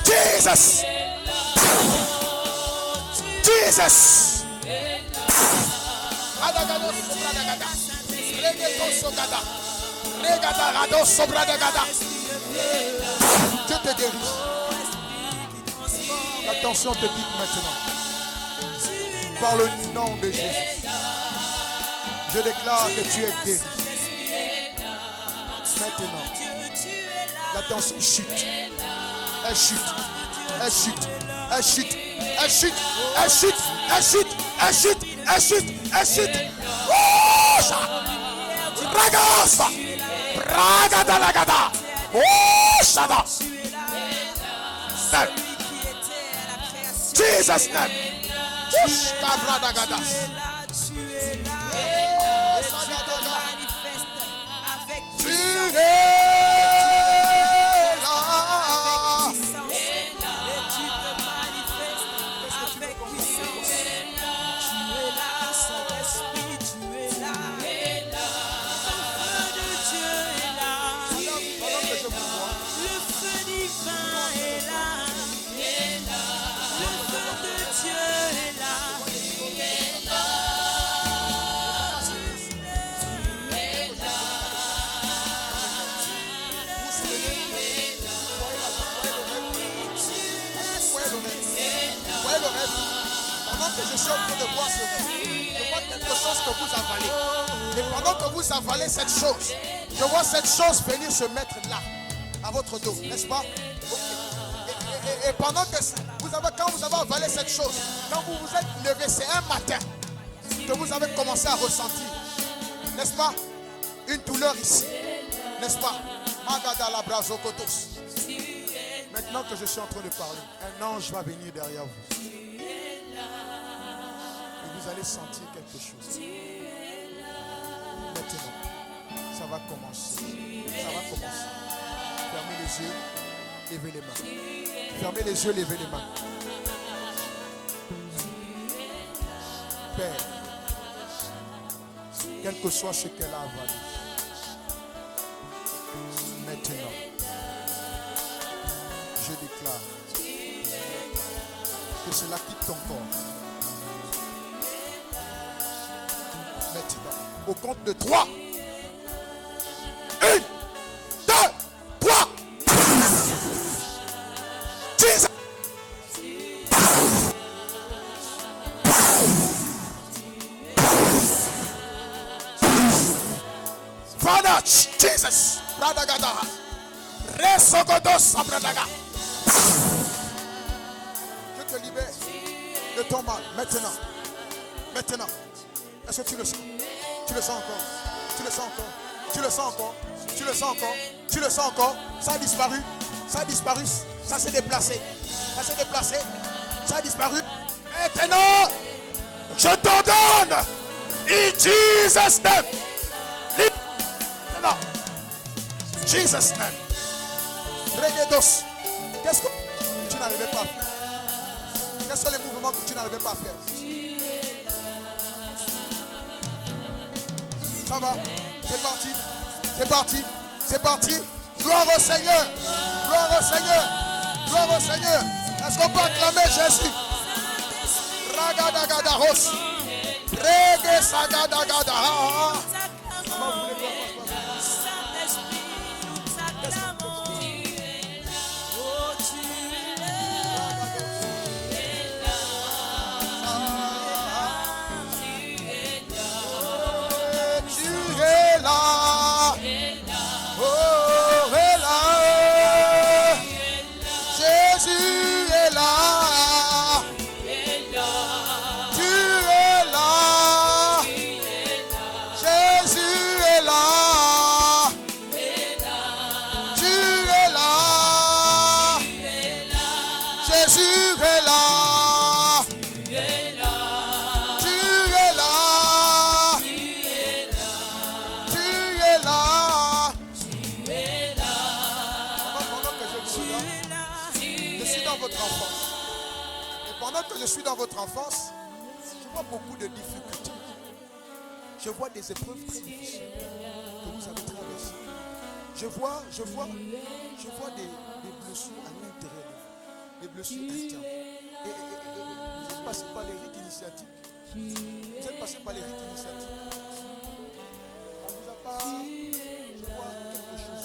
Jesus. Jesus. Dieu te guérit. La tension te pique maintenant. Par le nom de Jésus. Je déclare que tu es guéri. Maintenant. La tension chute. Elle chute. Elle chute. Elle chute. Elle chute. Elle chute. Elle chute. Elle chute. Elle chute. Elle chute. Oh, ça. Ragasa. Ragada lagada. Oh, shada. Jesus name. Push kabradagadas. Tu es là. Que je suis en train de voir ce rêve, je vois quelque chose que vous avalez. Et pendant que vous avalez cette chose, je vois cette chose venir se mettre là, à votre dos, n'est-ce pas? Et pendant que quand vous avez avalé cette chose, quand vous vous êtes levé, c'est un matin que vous avez commencé à ressentir, n'est-ce pas? Une douleur ici, n'est-ce pas? Maintenant que je suis en train de parler, un ange va venir derrière vous. Vous allez sentir quelque chose. Maintenant, ça va commencer. Ça va commencer. Fermez les yeux, levez les mains. Fermez les yeux, levez les mains. Père, quel que soit ce qu'elle a avalé, maintenant, je déclare que cela quitte ton corps. Maintenant, au compte de 3. 1, 2, 3. Jesus. Father, Jesus. Radagada. Resogodos abradaga. Je te libère de ton mal. Maintenant. Maintenant. Est-ce que tu le sens? Tu le sens encore? Tu le sens encore? Tu le sens encore? Tu le sens encore? Tu le sens encore? Ça a disparu? Ça a disparu? Ça s'est déplacé? Ça s'est déplacé? Ça a disparu? Maintenant, je t'ordonne, in Jesus' name. Maintenant, Jesus' name. Regedos. Qu'est-ce que tu n'arrivais pas à faire? Quels sont les mouvements que tu n'arrivais pas à faire? Ça va, c'est parti, c'est parti, c'est parti. Gloire au Seigneur, gloire au Seigneur, gloire au Seigneur. Est-ce qu'on peut acclamer Jésus? Ragadagadaros, Regesagadagada. que je suis dans votre enfance, je vois beaucoup de difficultés. Je vois des épreuves très difficiles que vous avez traversées. Je vois des blessures à l'intérieur, des blessures internes. Et vous êtes passé par les rites initiatiques. Vous êtes passé par les rites initiatiques. On ne vous a pas. Je vois quelque chose.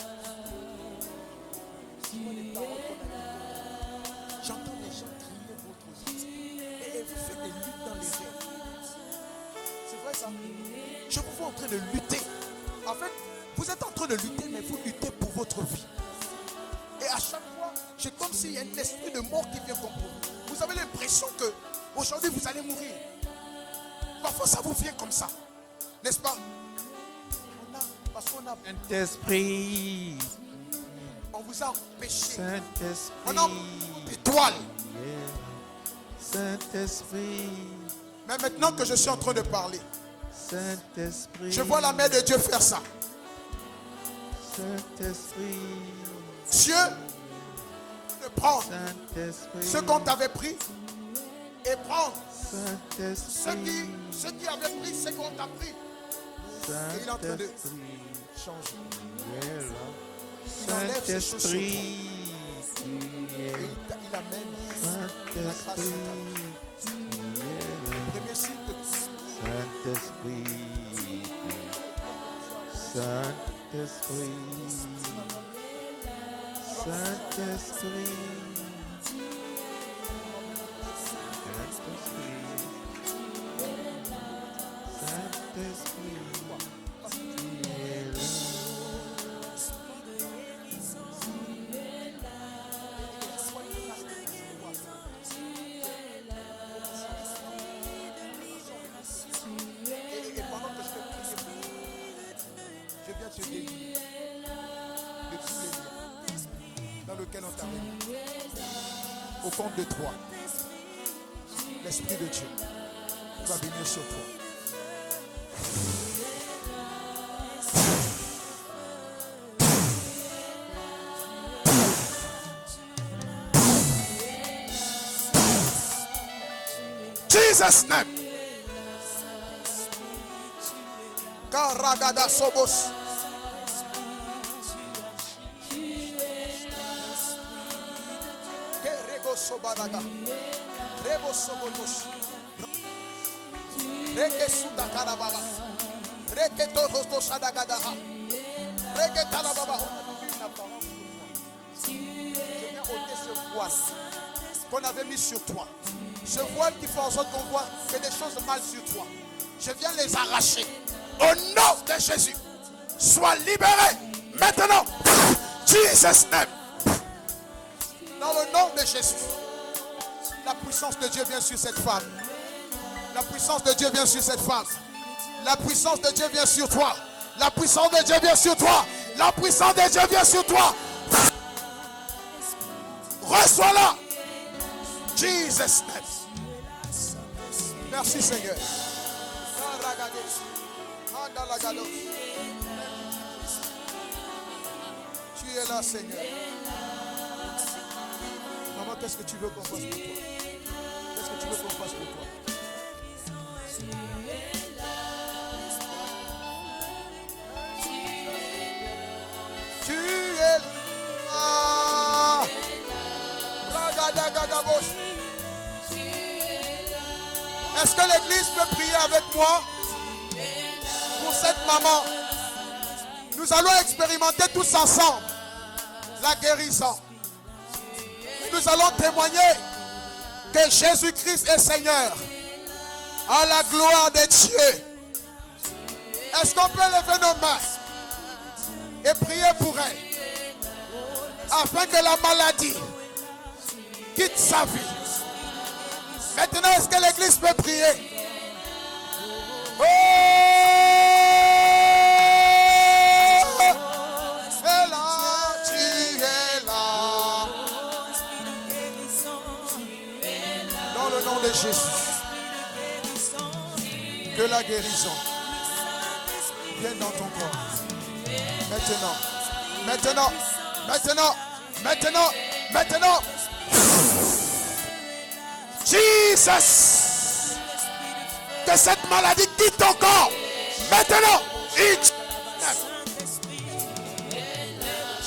Je vois des paroles qu'on a dit. J'entends les gens crier votre vie. Et vous faites des luttes dans les rêves. C'est vrai ça? Je vous vois en train de lutter. En fait, vous êtes en train de lutter, mais vous luttez pour votre vie. Et à chaque fois, c'est comme s'il y a un esprit de mort qui vient contre vous. Vous avez l'impression que aujourd'hui vous allez mourir. Parfois ça vous vient comme ça. N'est-ce pas? Parce qu'on a Saint-Esprit. On vous a empêché. Saint-Esprit. On a étoile. Saint-Esprit. Mais maintenant que je suis en train de parler, Saint-Esprit. je vois la main de Dieu faire ça. Saint-Esprit. Dieu de prendre Saint-Esprit. ce qu'on t'avait pris et prendre Saint-Esprit. ce qui avait pris, ce qu'on t'a pris. Et il est en train de changer. Il enlève ces choses sur toi. Et il amène la grâce sur ta vie. Le premier signe de Saint-Esprit. Saint-Esprit. Saint-Esprit. Et pendant que je te prie, je viens te délivrer de tous les liens dans lesquels on t'a mis. Au compte de 3, l'Esprit de Dieu va venir sur toi. Jesus' name. Karagada Sobos. Kerego Sobaraga. Rebo Sobotos. Reke Suda Karababa. Reke Toros Sadagadaha. Reke Talababa. Je viens ôter ce voile qu'on avait mis sur toi. Ce voile qui fait en sorte qu'on voit que des choses mal sur toi. Je viens les arracher. Au nom de Jésus. Sois libéré maintenant. Jesus name. Dans le nom de Jésus. La puissance de Dieu vient sur cette femme. La puissance de Dieu vient sur cette femme. La puissance de Dieu vient sur toi. La puissance de Dieu vient sur toi. La puissance de Dieu vient sur toi. Reçois-la. Jesus name. Merci Seigneur. Tu es là Seigneur. Maman, qu'est-ce que tu veux qu'on fasse pour toi? Qu'est-ce que tu veux qu'on fasse pour toi? Tu es là. Est-ce que l'église peut prier avec moi pour cette maman? Nous allons expérimenter tous ensemble la guérison. Nous allons témoigner que Jésus-Christ est Seigneur. À la gloire de Dieu. Est-ce qu'on peut lever nos mains et prier pour elle afin que la maladie quitte sa vie? Maintenant, est-ce que l'église peut prier? Oh! C'est là, tu es là. Dans le nom de Jésus. Que la guérison vienne dans ton corps. Maintenant, maintenant, maintenant, maintenant, maintenant. Jesus. Que cette maladie quitte ton corps. Maintenant.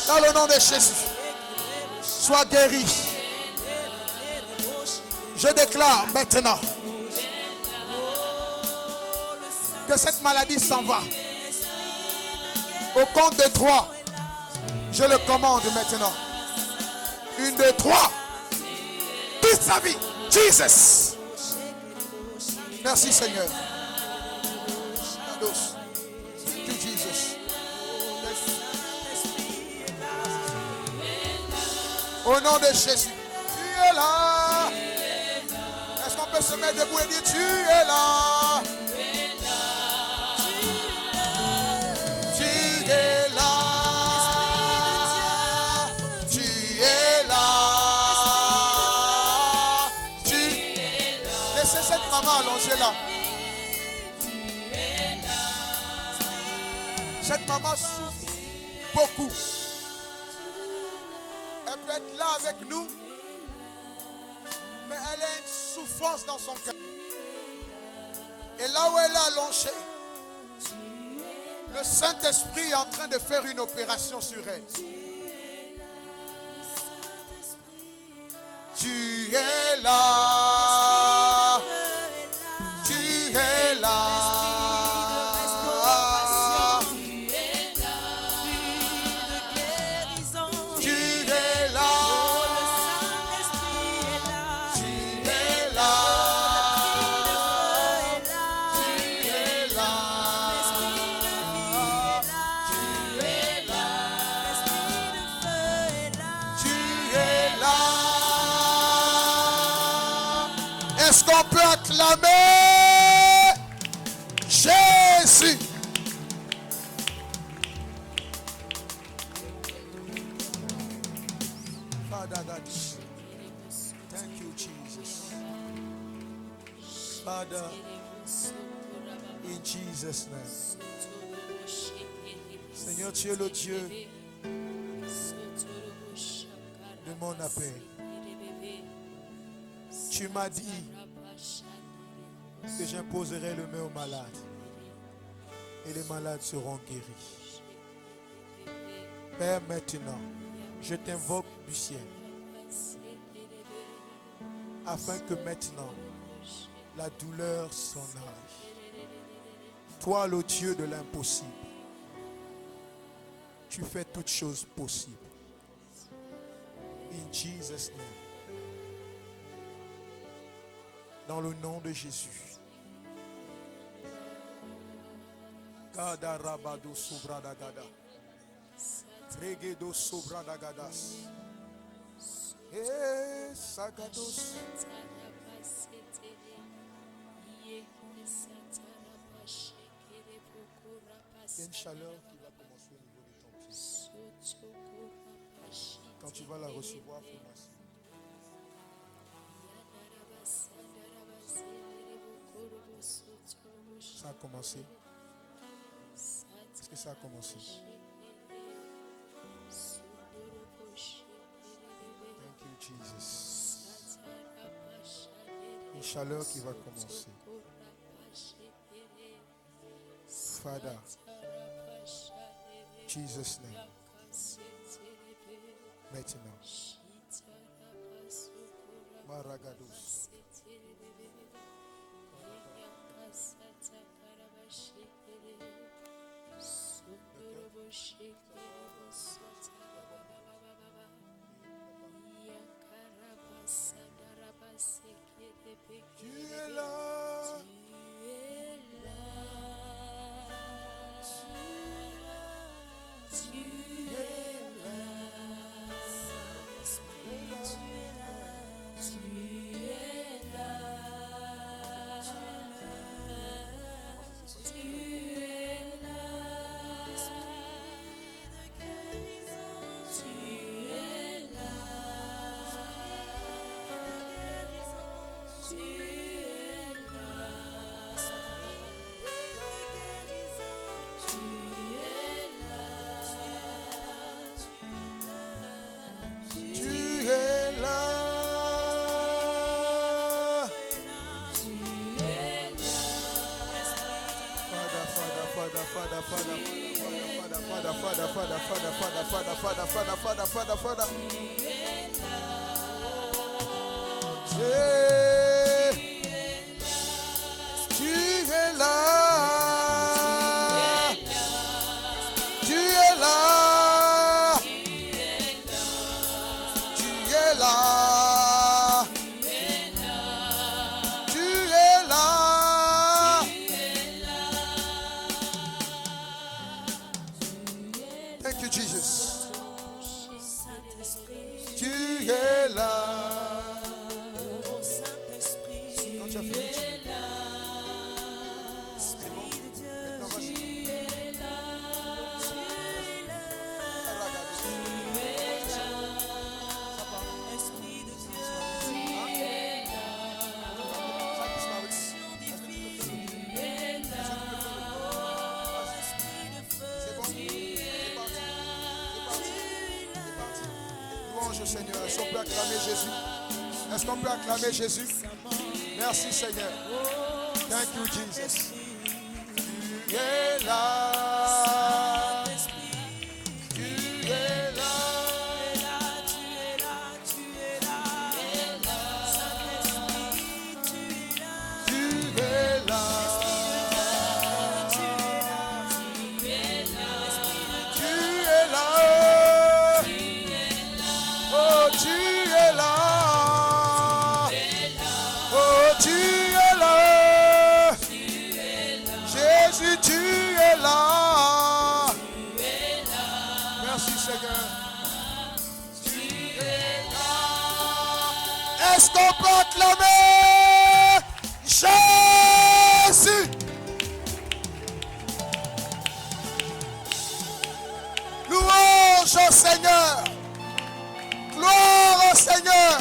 Dans le nom de Jésus. Sois guéri. Je déclare maintenant que cette maladie s'en va. Au compte de 3, je le commande maintenant. 1, 2, 3. Toute sa vie. Jesus. Merci Seigneur. Thank you, Jesus. Au nom de Jésus. Tu es là. Est-ce qu'on peut se mettre debout et dire tu es là? Tu es là. Tu es là. Laissez cette maman allongée là. Cette maman souffre beaucoup. Elle peut être là avec nous, mais elle a une souffrance dans son cœur. Et là où elle est allongée, le Saint-Esprit est en train de faire une opération sur elle. Tu es là. Tu es là. Est-ce qu'on peut acclamer Jésus? Father, thank you, Jesus. Father, in Jesus' name. Seigneur, tu es le Dieu de mon appel. Tu m'as dit que j'imposerai le main aux malades et les malades seront guéris. Père, maintenant, je t'invoque du ciel afin que maintenant la douleur s'en aille. Toi, le Dieu de l'impossible, tu fais toutes choses possibles. In Jesus' name. Dans le nom de Jésus. Gada rabado sobradagada. Tregedo sobradagadas. Sagados. Il y a une chaleur qui va commencer au niveau de ton pied. Quand tu vas la recevoir, fais-moi ça. Ça a commencé. Est-ce que ça a commencé? Thank you, Jesus. Une chaleur qui va commencer. Father, Jesus' name. Maintenant. Maragados. Tu es là. Thank you, Jesus. Tu es là. Quand tu as fini, c'est bon. Maintenant, vas-y. Seigneur, est-ce qu'on peut acclamer Jésus? Est-ce qu'on peut acclamer Jésus? Merci Seigneur. Thank you Jesus. Tu es là. Tu es là. Tu es là. Tu es là. Tu es là. Est-ce qu'on peut acclamer Jésus? Louange au Seigneur. Gloire au Seigneur.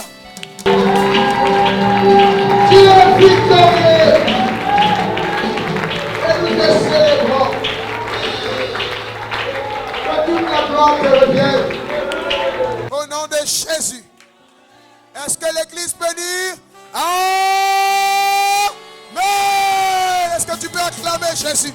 Dieu est victorieux. Et nous te célébrons. Que toute la gloire te revienne. Au nom de Jésus. Est-ce que l'église peut dire Amen? Est-ce que tu peux acclamer Jésus?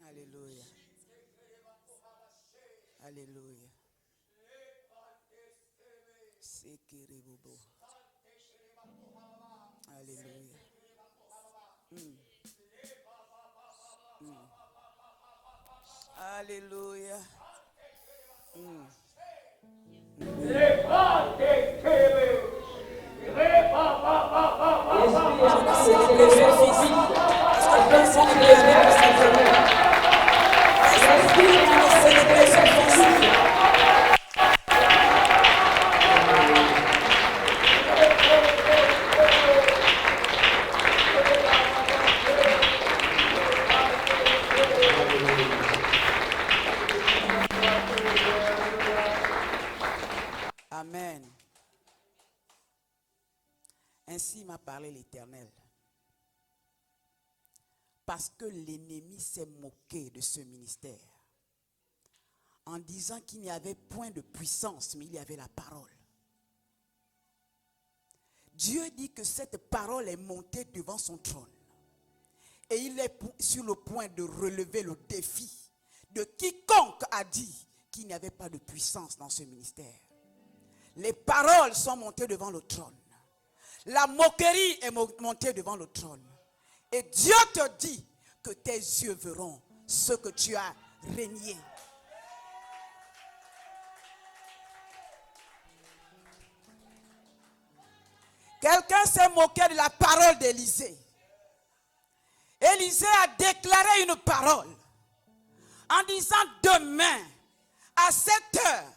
Alléluia. Alléluia. Sekiribobo. Alléluia. Alléluia. Amen. Ainsi m'a parlé l'Éternel. Parce que l'ennemi s'est moqué de ce ministère en disant qu'il n'y avait point de puissance, mais il y avait la parole. Dieu dit que cette parole est montée devant son trône et il est sur le point de relever le défi de quiconque a dit qu'il n'y avait pas de puissance dans ce ministère. Les paroles sont montées devant le trône. La moquerie est montée devant le trône. Et Dieu te dit que tes yeux verront ce que tu as régné. Quelqu'un s'est moqué de la parole d'Élisée. Élisée a déclaré une parole en disant demain à 7 heures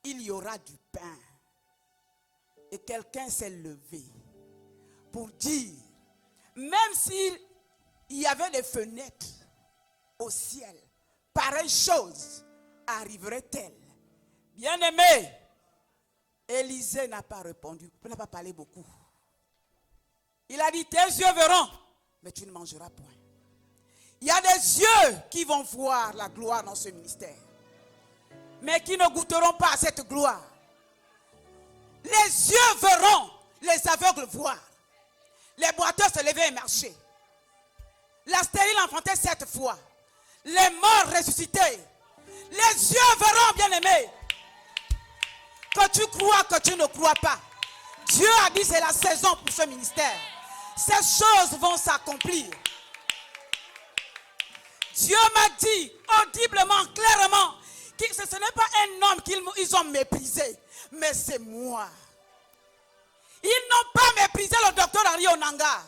il y aura du pain. Et quelqu'un s'est levé pour dire, même s'il y avait des fenêtres au ciel, pareille chose arriverait-elle? Bien-aimé, Élisée n'a pas répondu, il n'a pas parlé beaucoup. Il a dit, tes yeux verront mais tu ne mangeras point. Il y a des yeux qui vont voir la gloire dans ce ministère, mais qui ne goûteront pas à cette gloire. Les yeux verront, les aveugles voir. Les boiteux se lever et marcher. La stérile enfanter 7 fois. Les morts ressuscités. Les yeux verront, bien-aimés. Que tu crois, que tu ne crois pas. Dieu a dit c'est la saison pour ce ministère. Ces choses vont s'accomplir. Dieu m'a dit audiblement, clairement, que ce n'est pas un homme qu'ils ont méprisé, mais c'est moi. Ils n'ont pas méprisé le docteur Henri Onanga.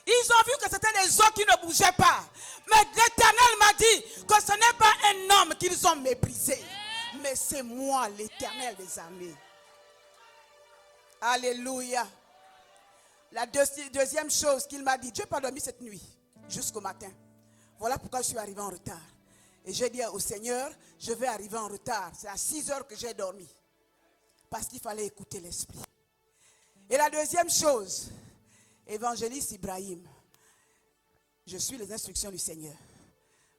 Ils ont vu que c'était des os qui ne bougeaient pas. Mais l'Éternel m'a dit que ce n'est pas un homme qu'ils ont méprisé, mais c'est moi, l'Éternel des armées. Alléluia. La deuxième chose qu'il m'a dit, Dieu n'a pas dormi cette nuit jusqu'au matin. Voilà pourquoi je suis arrivé en retard. Et j'ai dit au Seigneur, je vais arriver en retard. C'est à 6 heures que j'ai dormi. Parce qu'il fallait écouter l'Esprit. Et la deuxième chose, évangéliste Ibrahim, je suis les instructions du Seigneur.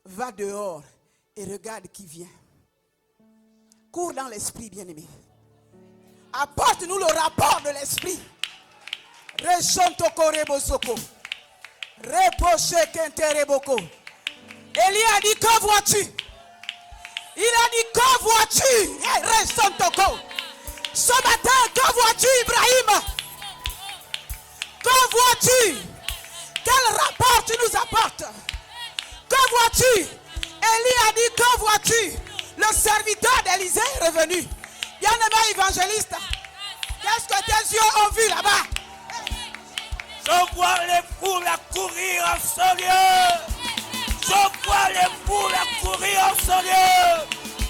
Va dehors et regarde qui vient. Cours dans l'Esprit, bien-aimé. Apporte-nous le rapport de l'Esprit. Rechantoko rebosoko. Repoche kentereboko. Élie a dit, que vois-tu? Il a dit, que vois-tu? Rechantoko. Ce matin, que vois-tu, Ibrahim? Que vois-tu? Quel rapport tu nous apportes? Que vois-tu? Élie a dit, que vois-tu? Le serviteur d'Élisée est revenu. Bien-aimé évangéliste, qu'est-ce que tes yeux ont vu là-bas? Je vois les foules courir en ce lieu. Je vois les foules courir en ce lieu.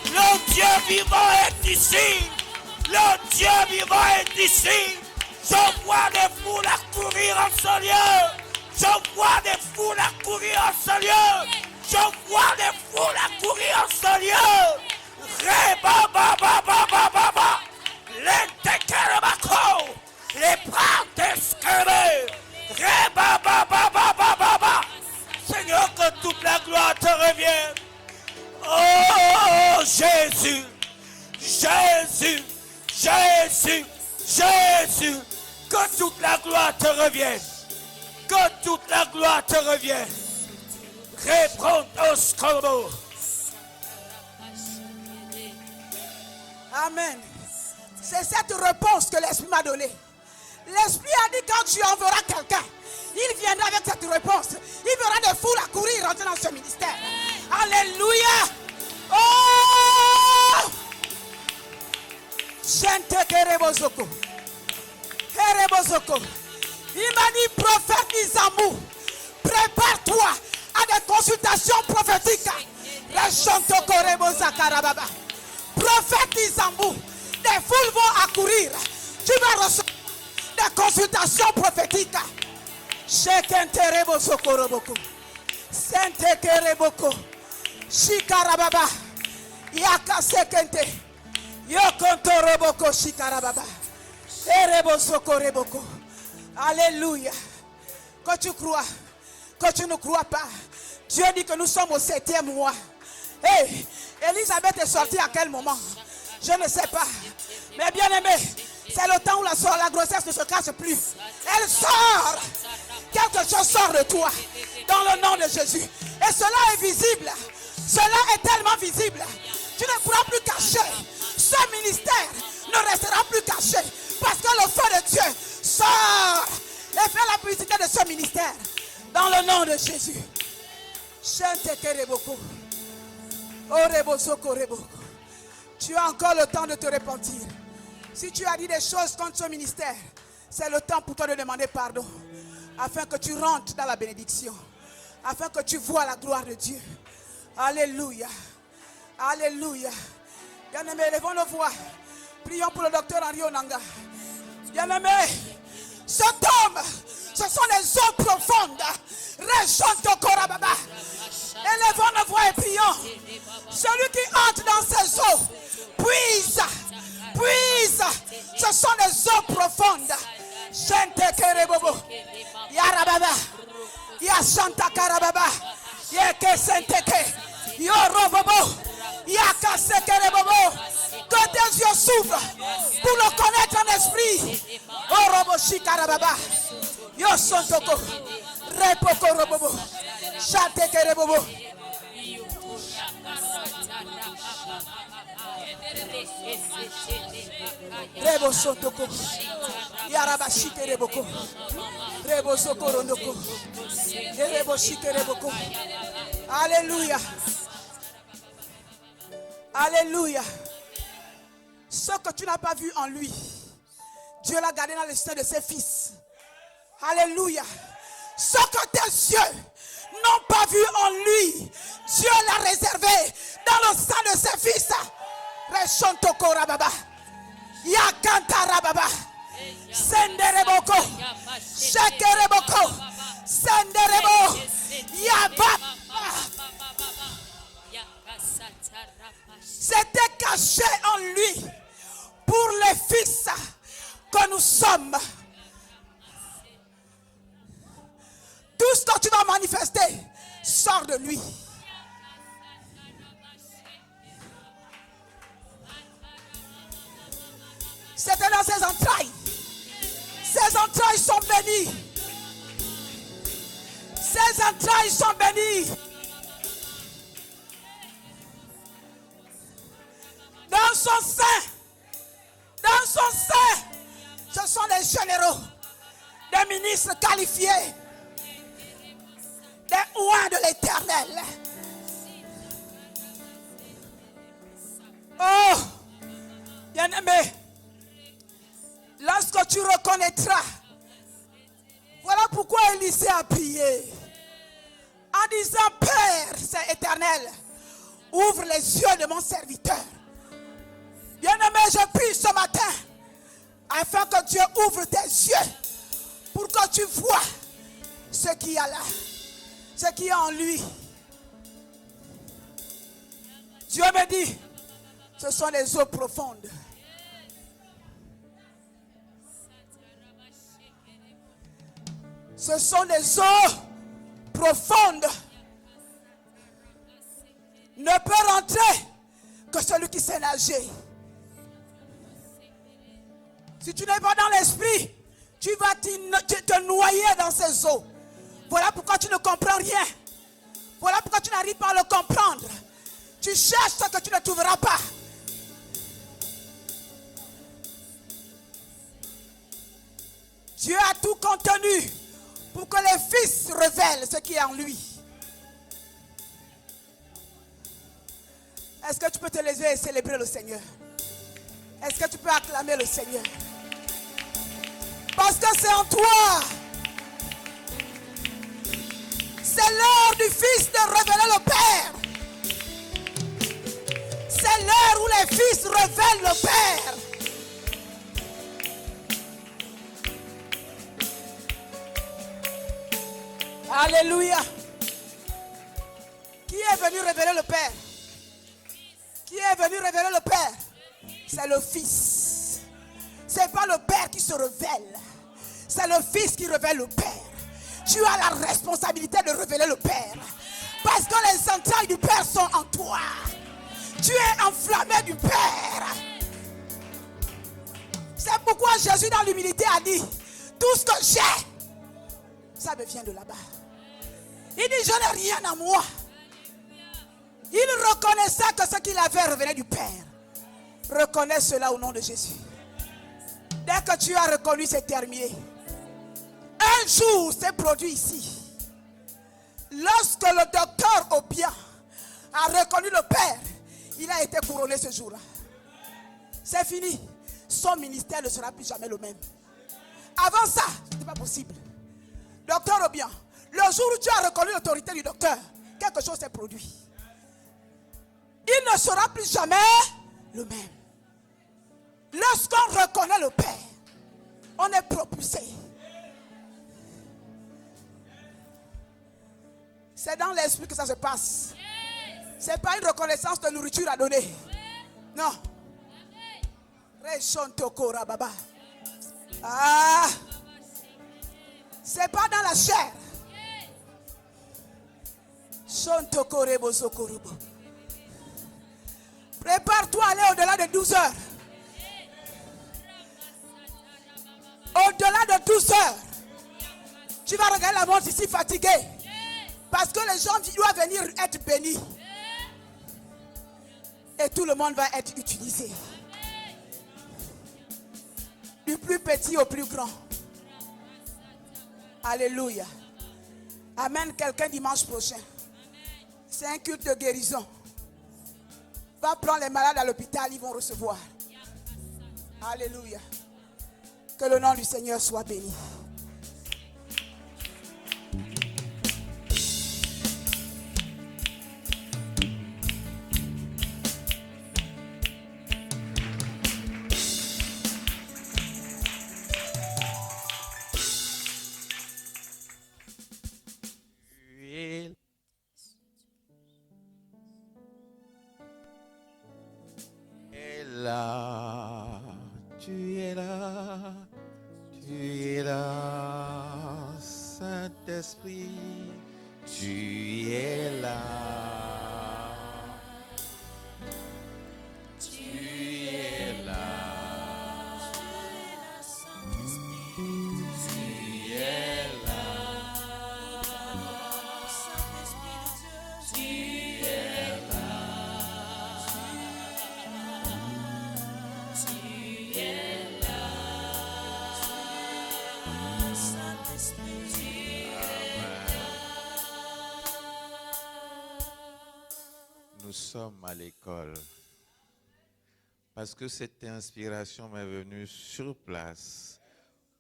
Le Dieu vivant est ici. Le Dieu vivant est ici. Je vois des foules courir en ce lieu. Je vois des foules courir en ce lieu. Je vois des foules courir en ce lieu. Reba-ba-ba-ba-ba-ba-ba. L'entekerebako. Les pranteskebe. Reba-ba-ba-ba-ba-ba-ba. Seigneur, que toute la gloire te revienne. Oh Jésus. Jésus. Jésus. Jésus. Que toute la gloire te revienne. Que toute la gloire te revienne. Réprondos como. Amen. C'est cette réponse que l'Esprit m'a donnée. L'Esprit a dit quand tu enverras quelqu'un, il viendra avec cette réponse. Il verra des foules à courir rentrer dans ce ministère. Alléluia. Oh! Gente kerebozoko. Kerebozoko. Il m'a dit, prophète Nizamou, prépare-toi à des consultations prophétiques. Prophète Nizamou, des foules vont accourir. Tu vas recevoir des consultations prophétiques. Shekenterebozoko roboko. Sentekereboko. Shikarababa. Yakasekente. Yokontoroboko shikarababa. Erebozoko reboko. Alléluia. Que tu crois, que tu ne crois pas. Dieu dit que nous sommes au 7e mois. Hey, Elisabeth est sortie à quel moment? Je ne sais pas. Mais bien aimé, c'est le temps où la grossesse ne se cache plus. Elle sort. Quelque chose sort de toi. Dans le nom de Jésus. Et cela est visible. Cela est tellement visible. Tu ne pourras plus cacher. Ce ministère ne restera plus caché. Parce que le feu de Dieu sort et fait la publicité de ce ministère. Dans le nom de Jésus. Tu as encore le temps de te repentir. Si tu as dit des choses contre ce ministère, c'est le temps pour toi de demander pardon. Afin que tu rentres dans la bénédiction. Afin que tu vois la gloire de Dieu. Alléluia. Alléluia. Bien-aimés, levons nos voix. Prions pour le docteur Henri Onanga. Bien-aimés, cet homme, ce sont les eaux profondes. Élevons nos voix et prions. Celui qui entre dans ces eaux, puise. Ce sont les eaux profondes. Yarababa. Yashanta karababa. Yeke senteke. Yorobobo. Yakaseke bobo. Que tes yeux s'ouvrent pour le connaître en esprit. Oroboshi karababa. Yosontoko. Repoko robobo. Shateke rebobo. Rebo sotoko. Yarabashite reboko. Rebo sokoro noko. Rebo shite reboko. Alléluia. Alléluia. Ce que tu n'as pas vu en lui, Dieu l'a gardé dans le sein de ses fils. Alléluia. Ce que tes yeux n'ont pas vu en lui, Dieu l'a réservé dans le sein de ses fils. Reshontoko rababa. Yakanta rababa. Sendereboko. Shekereboko. Senderebo. Yababa. C'était caché en lui pour les fils que nous sommes. Tout ce que tu vas manifester sort de lui. C'était dans ses entrailles. Ses entrailles sont bénies. Ses entrailles sont bénies. Dans son sein, ce sont des généraux, des ministres qualifiés, des oins de l'Éternel. Oh, bien-aimé, lorsque tu reconnaîtras, voilà pourquoi Élisée a prié en disant: Père, c'est éternel, ouvre les yeux de mon serviteur. Bien-aimé, je prie ce matin afin que Dieu ouvre tes yeux pour que tu vois ce qu'il y a là, ce qu'il y a en lui. Dieu me dit, ce sont les eaux profondes. Ce sont des eaux profondes. Ne peut rentrer que celui qui sait nager. Si tu n'es pas dans l'esprit, tu vas te noyer dans ces eaux. Voilà pourquoi tu ne comprends rien. Voilà pourquoi tu n'arrives pas à le comprendre. Tu cherches ce que tu ne trouveras pas. Dieu a tout contenu pour que les fils révèlent ce qui est en lui. Est-ce que tu peux te lever et célébrer le Seigneur? Est-ce que tu peux acclamer le Seigneur? Parce que c'est en toi. C'est l'heure du Fils de révéler le Père. C'est l'heure où les fils révèlent le Père. Alléluia. Qui est venu révéler le Père? Qui est venu révéler le Père? C'est le Fils. Ce n'est pas le Père qui se révèle. C'est le Fils qui révèle le Père. Tu as la responsabilité de révéler le Père. Parce que les entrailles du Père sont en toi. Tu es enflammé du Père. C'est pourquoi Jésus dans l'humilité a dit: tout ce que j'ai, ça me vient de là-bas. Il dit: je n'ai rien à moi. Il reconnaissait que ce qu'il avait revenait du Père. Reconnais cela au nom de Jésus. Dès que tu as reconnu, c'est terminé. Un jour, c'est produit ici. Lorsque le docteur Obien a reconnu le Père, il a été couronné ce jour-là. C'est fini. Son ministère ne sera plus jamais le même. Avant ça, ce n'était pas possible. Docteur Obien, le jour où tu as reconnu l'autorité du docteur, quelque chose s'est produit. Il ne sera plus jamais le même. Lorsqu'on reconnaît le Père, on est propulsé. C'est dans l'esprit que ça se passe. Ce n'est pas une reconnaissance de nourriture à donner. Non. Ah. C'est pas dans la chair. Shontokorebo Sokorobo. Prépare-toi à aller au-delà de 12 heures. Au-delà de 12 heures. Tu vas regarder la montre ici fatigué. Parce que les gens doivent venir être bénis. Et tout le monde va être utilisé. Du plus petit au plus grand. Alléluia. Amène quelqu'un dimanche prochain. C'est un culte de guérison. Va prendre les malades à l'hôpital, ils vont recevoir. Alléluia. Que le nom du Seigneur soit béni. Tu es là, Saint-Esprit, tu es là. Tu es là. Tu es là. Tu es là. Nous sommes à l'école parce que cette inspiration m'est venue sur place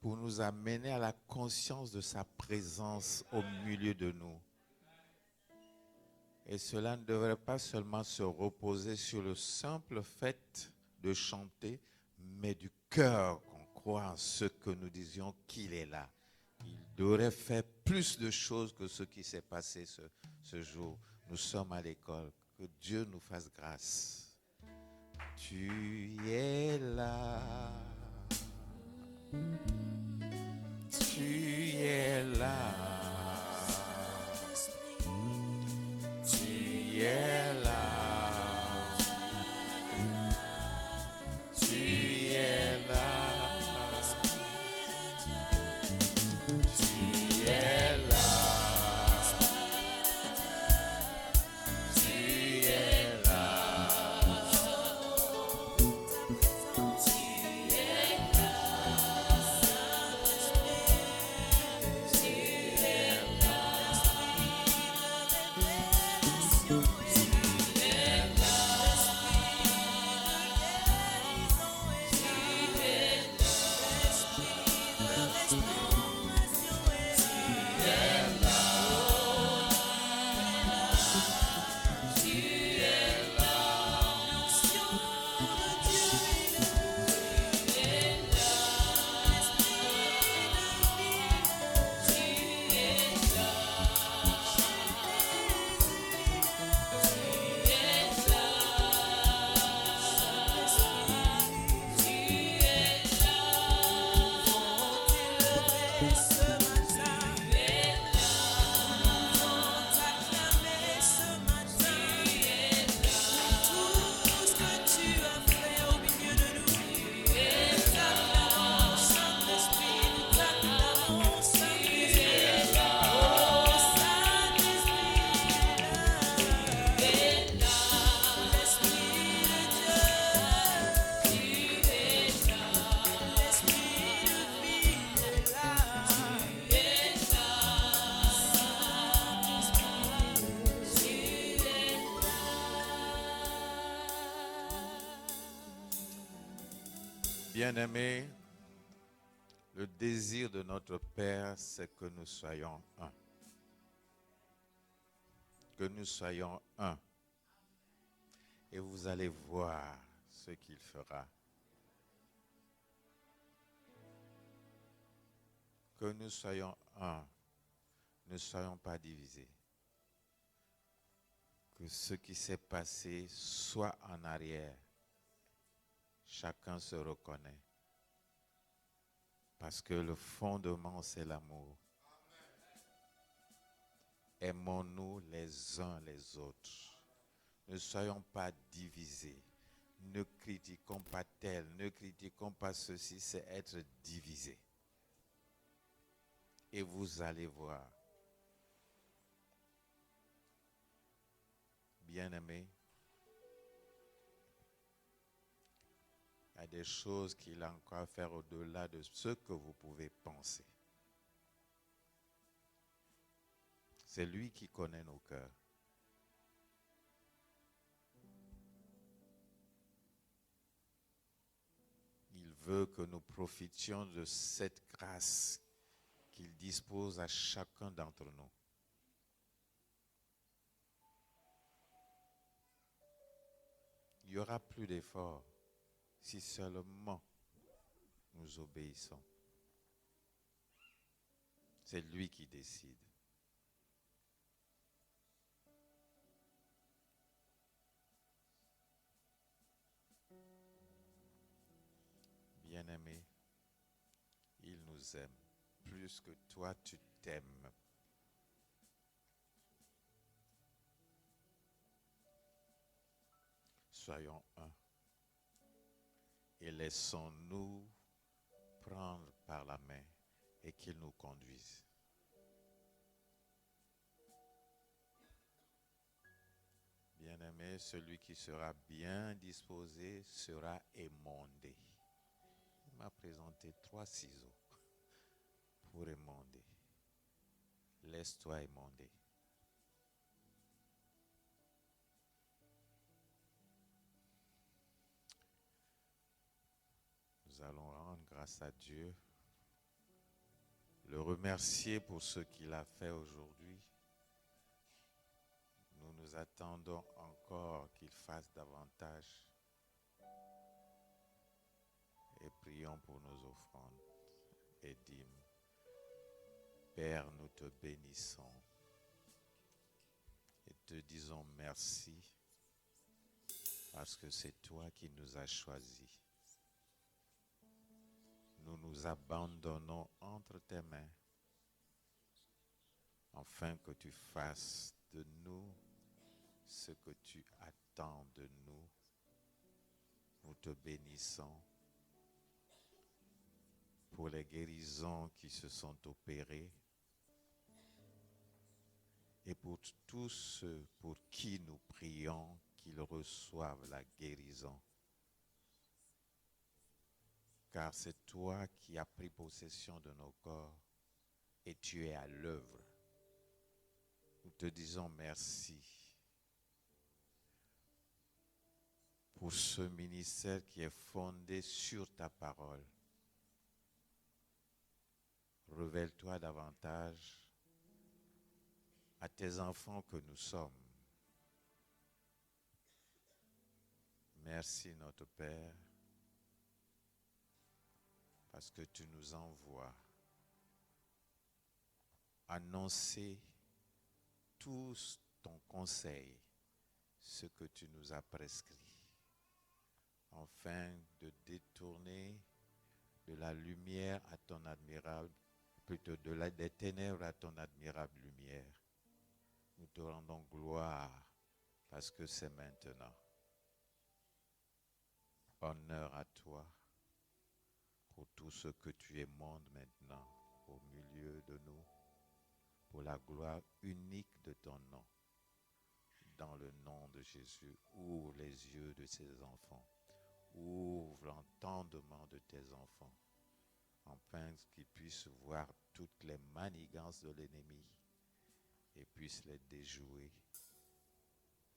pour nous amener à la conscience de sa présence au milieu de nous. Et cela ne devrait pas seulement se reposer sur le simple fait de chanter, mais du cœur qu'on croit en ce que nous disions qu'il est là. Il devrait faire plus de choses que ce qui s'est passé ce jour. Nous sommes à l'école. Que Dieu nous fasse grâce. Tu es là. Tu es là. Tu es là. Tu es là. Tu es là. Bien-aimés, le désir de notre Père, c'est que nous soyons un. Que nous soyons un. Et vous allez voir ce qu'il fera. Que nous soyons un. Ne soyons pas divisés. Que ce qui s'est passé soit en arrière. Chacun se reconnaît. Parce que le fondement, c'est l'amour. Aimons-nous les uns les autres. Ne soyons pas divisés. Ne critiquons pas tel, ne critiquons pas ceci, c'est être divisé. Et vous allez voir, bien-aimés, il y a des choses qu'il a encore à faire au-delà de ce que vous pouvez penser. C'est lui qui connaît nos cœurs. Il veut que nous profitions de cette grâce qu'il dispose à chacun d'entre nous. Il n'y aura plus d'efforts si seulement nous obéissons. C'est lui qui décide. Bien-aimé, il nous aime plus que toi tu t'aimes. Soyons un et laissons-nous prendre par la main et qu'il nous conduise. Bien-aimé, celui qui sera bien disposé sera émondé. Il m'a présenté 3 ciseaux pour émonder. Laisse-toi émonder. Nous allons rendre grâce à Dieu, le remercier pour ce qu'il a fait aujourd'hui. Nous nous attendons encore qu'il fasse davantage et prions pour nos offrandes et dîmes. Père, nous te bénissons et te disons merci parce que c'est toi qui nous as choisis. Nous nous abandonnons entre tes mains afin que tu fasses de nous ce que tu attends de nous. Nous te bénissons pour les guérisons qui se sont opérées et pour tous ceux pour qui nous prions qu'ils reçoivent la guérison. Car c'est toi qui as pris possession de nos corps et tu es à l'œuvre. Nous te disons merci pour ce ministère qui est fondé sur ta parole. Révèle-toi davantage à tes enfants que nous sommes. Merci notre Père, parce que tu nous envoies annoncer tous ton conseil, ce que tu nous as prescrit, afin de détourner de la lumière à ton admirable, plutôt des ténèbres à ton admirable lumière. Nous te rendons gloire parce que c'est maintenant. Honneur à toi pour tout ce que tu émondes maintenant au milieu de nous, pour la gloire unique de ton nom. Dans le nom de Jésus, ouvre les yeux de ces enfants, ouvre l'entendement de tes enfants, afin qu'ils puissent voir toutes les manigances de l'ennemi et puissent les déjouer.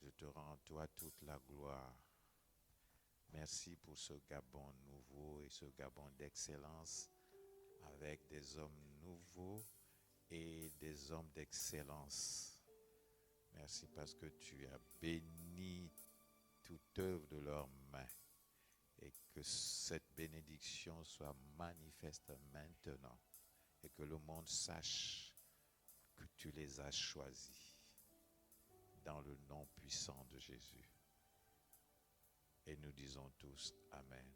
Je te rends toi toute la gloire. Merci pour ce Gabon nouveau et ce Gabon d'excellence avec des hommes nouveaux et des hommes d'excellence. Merci parce que tu as béni toute œuvre de leurs mains et que cette bénédiction soit manifeste maintenant et que le monde sache que tu les as choisis dans le nom puissant de Jésus. Et nous disons tous Amen.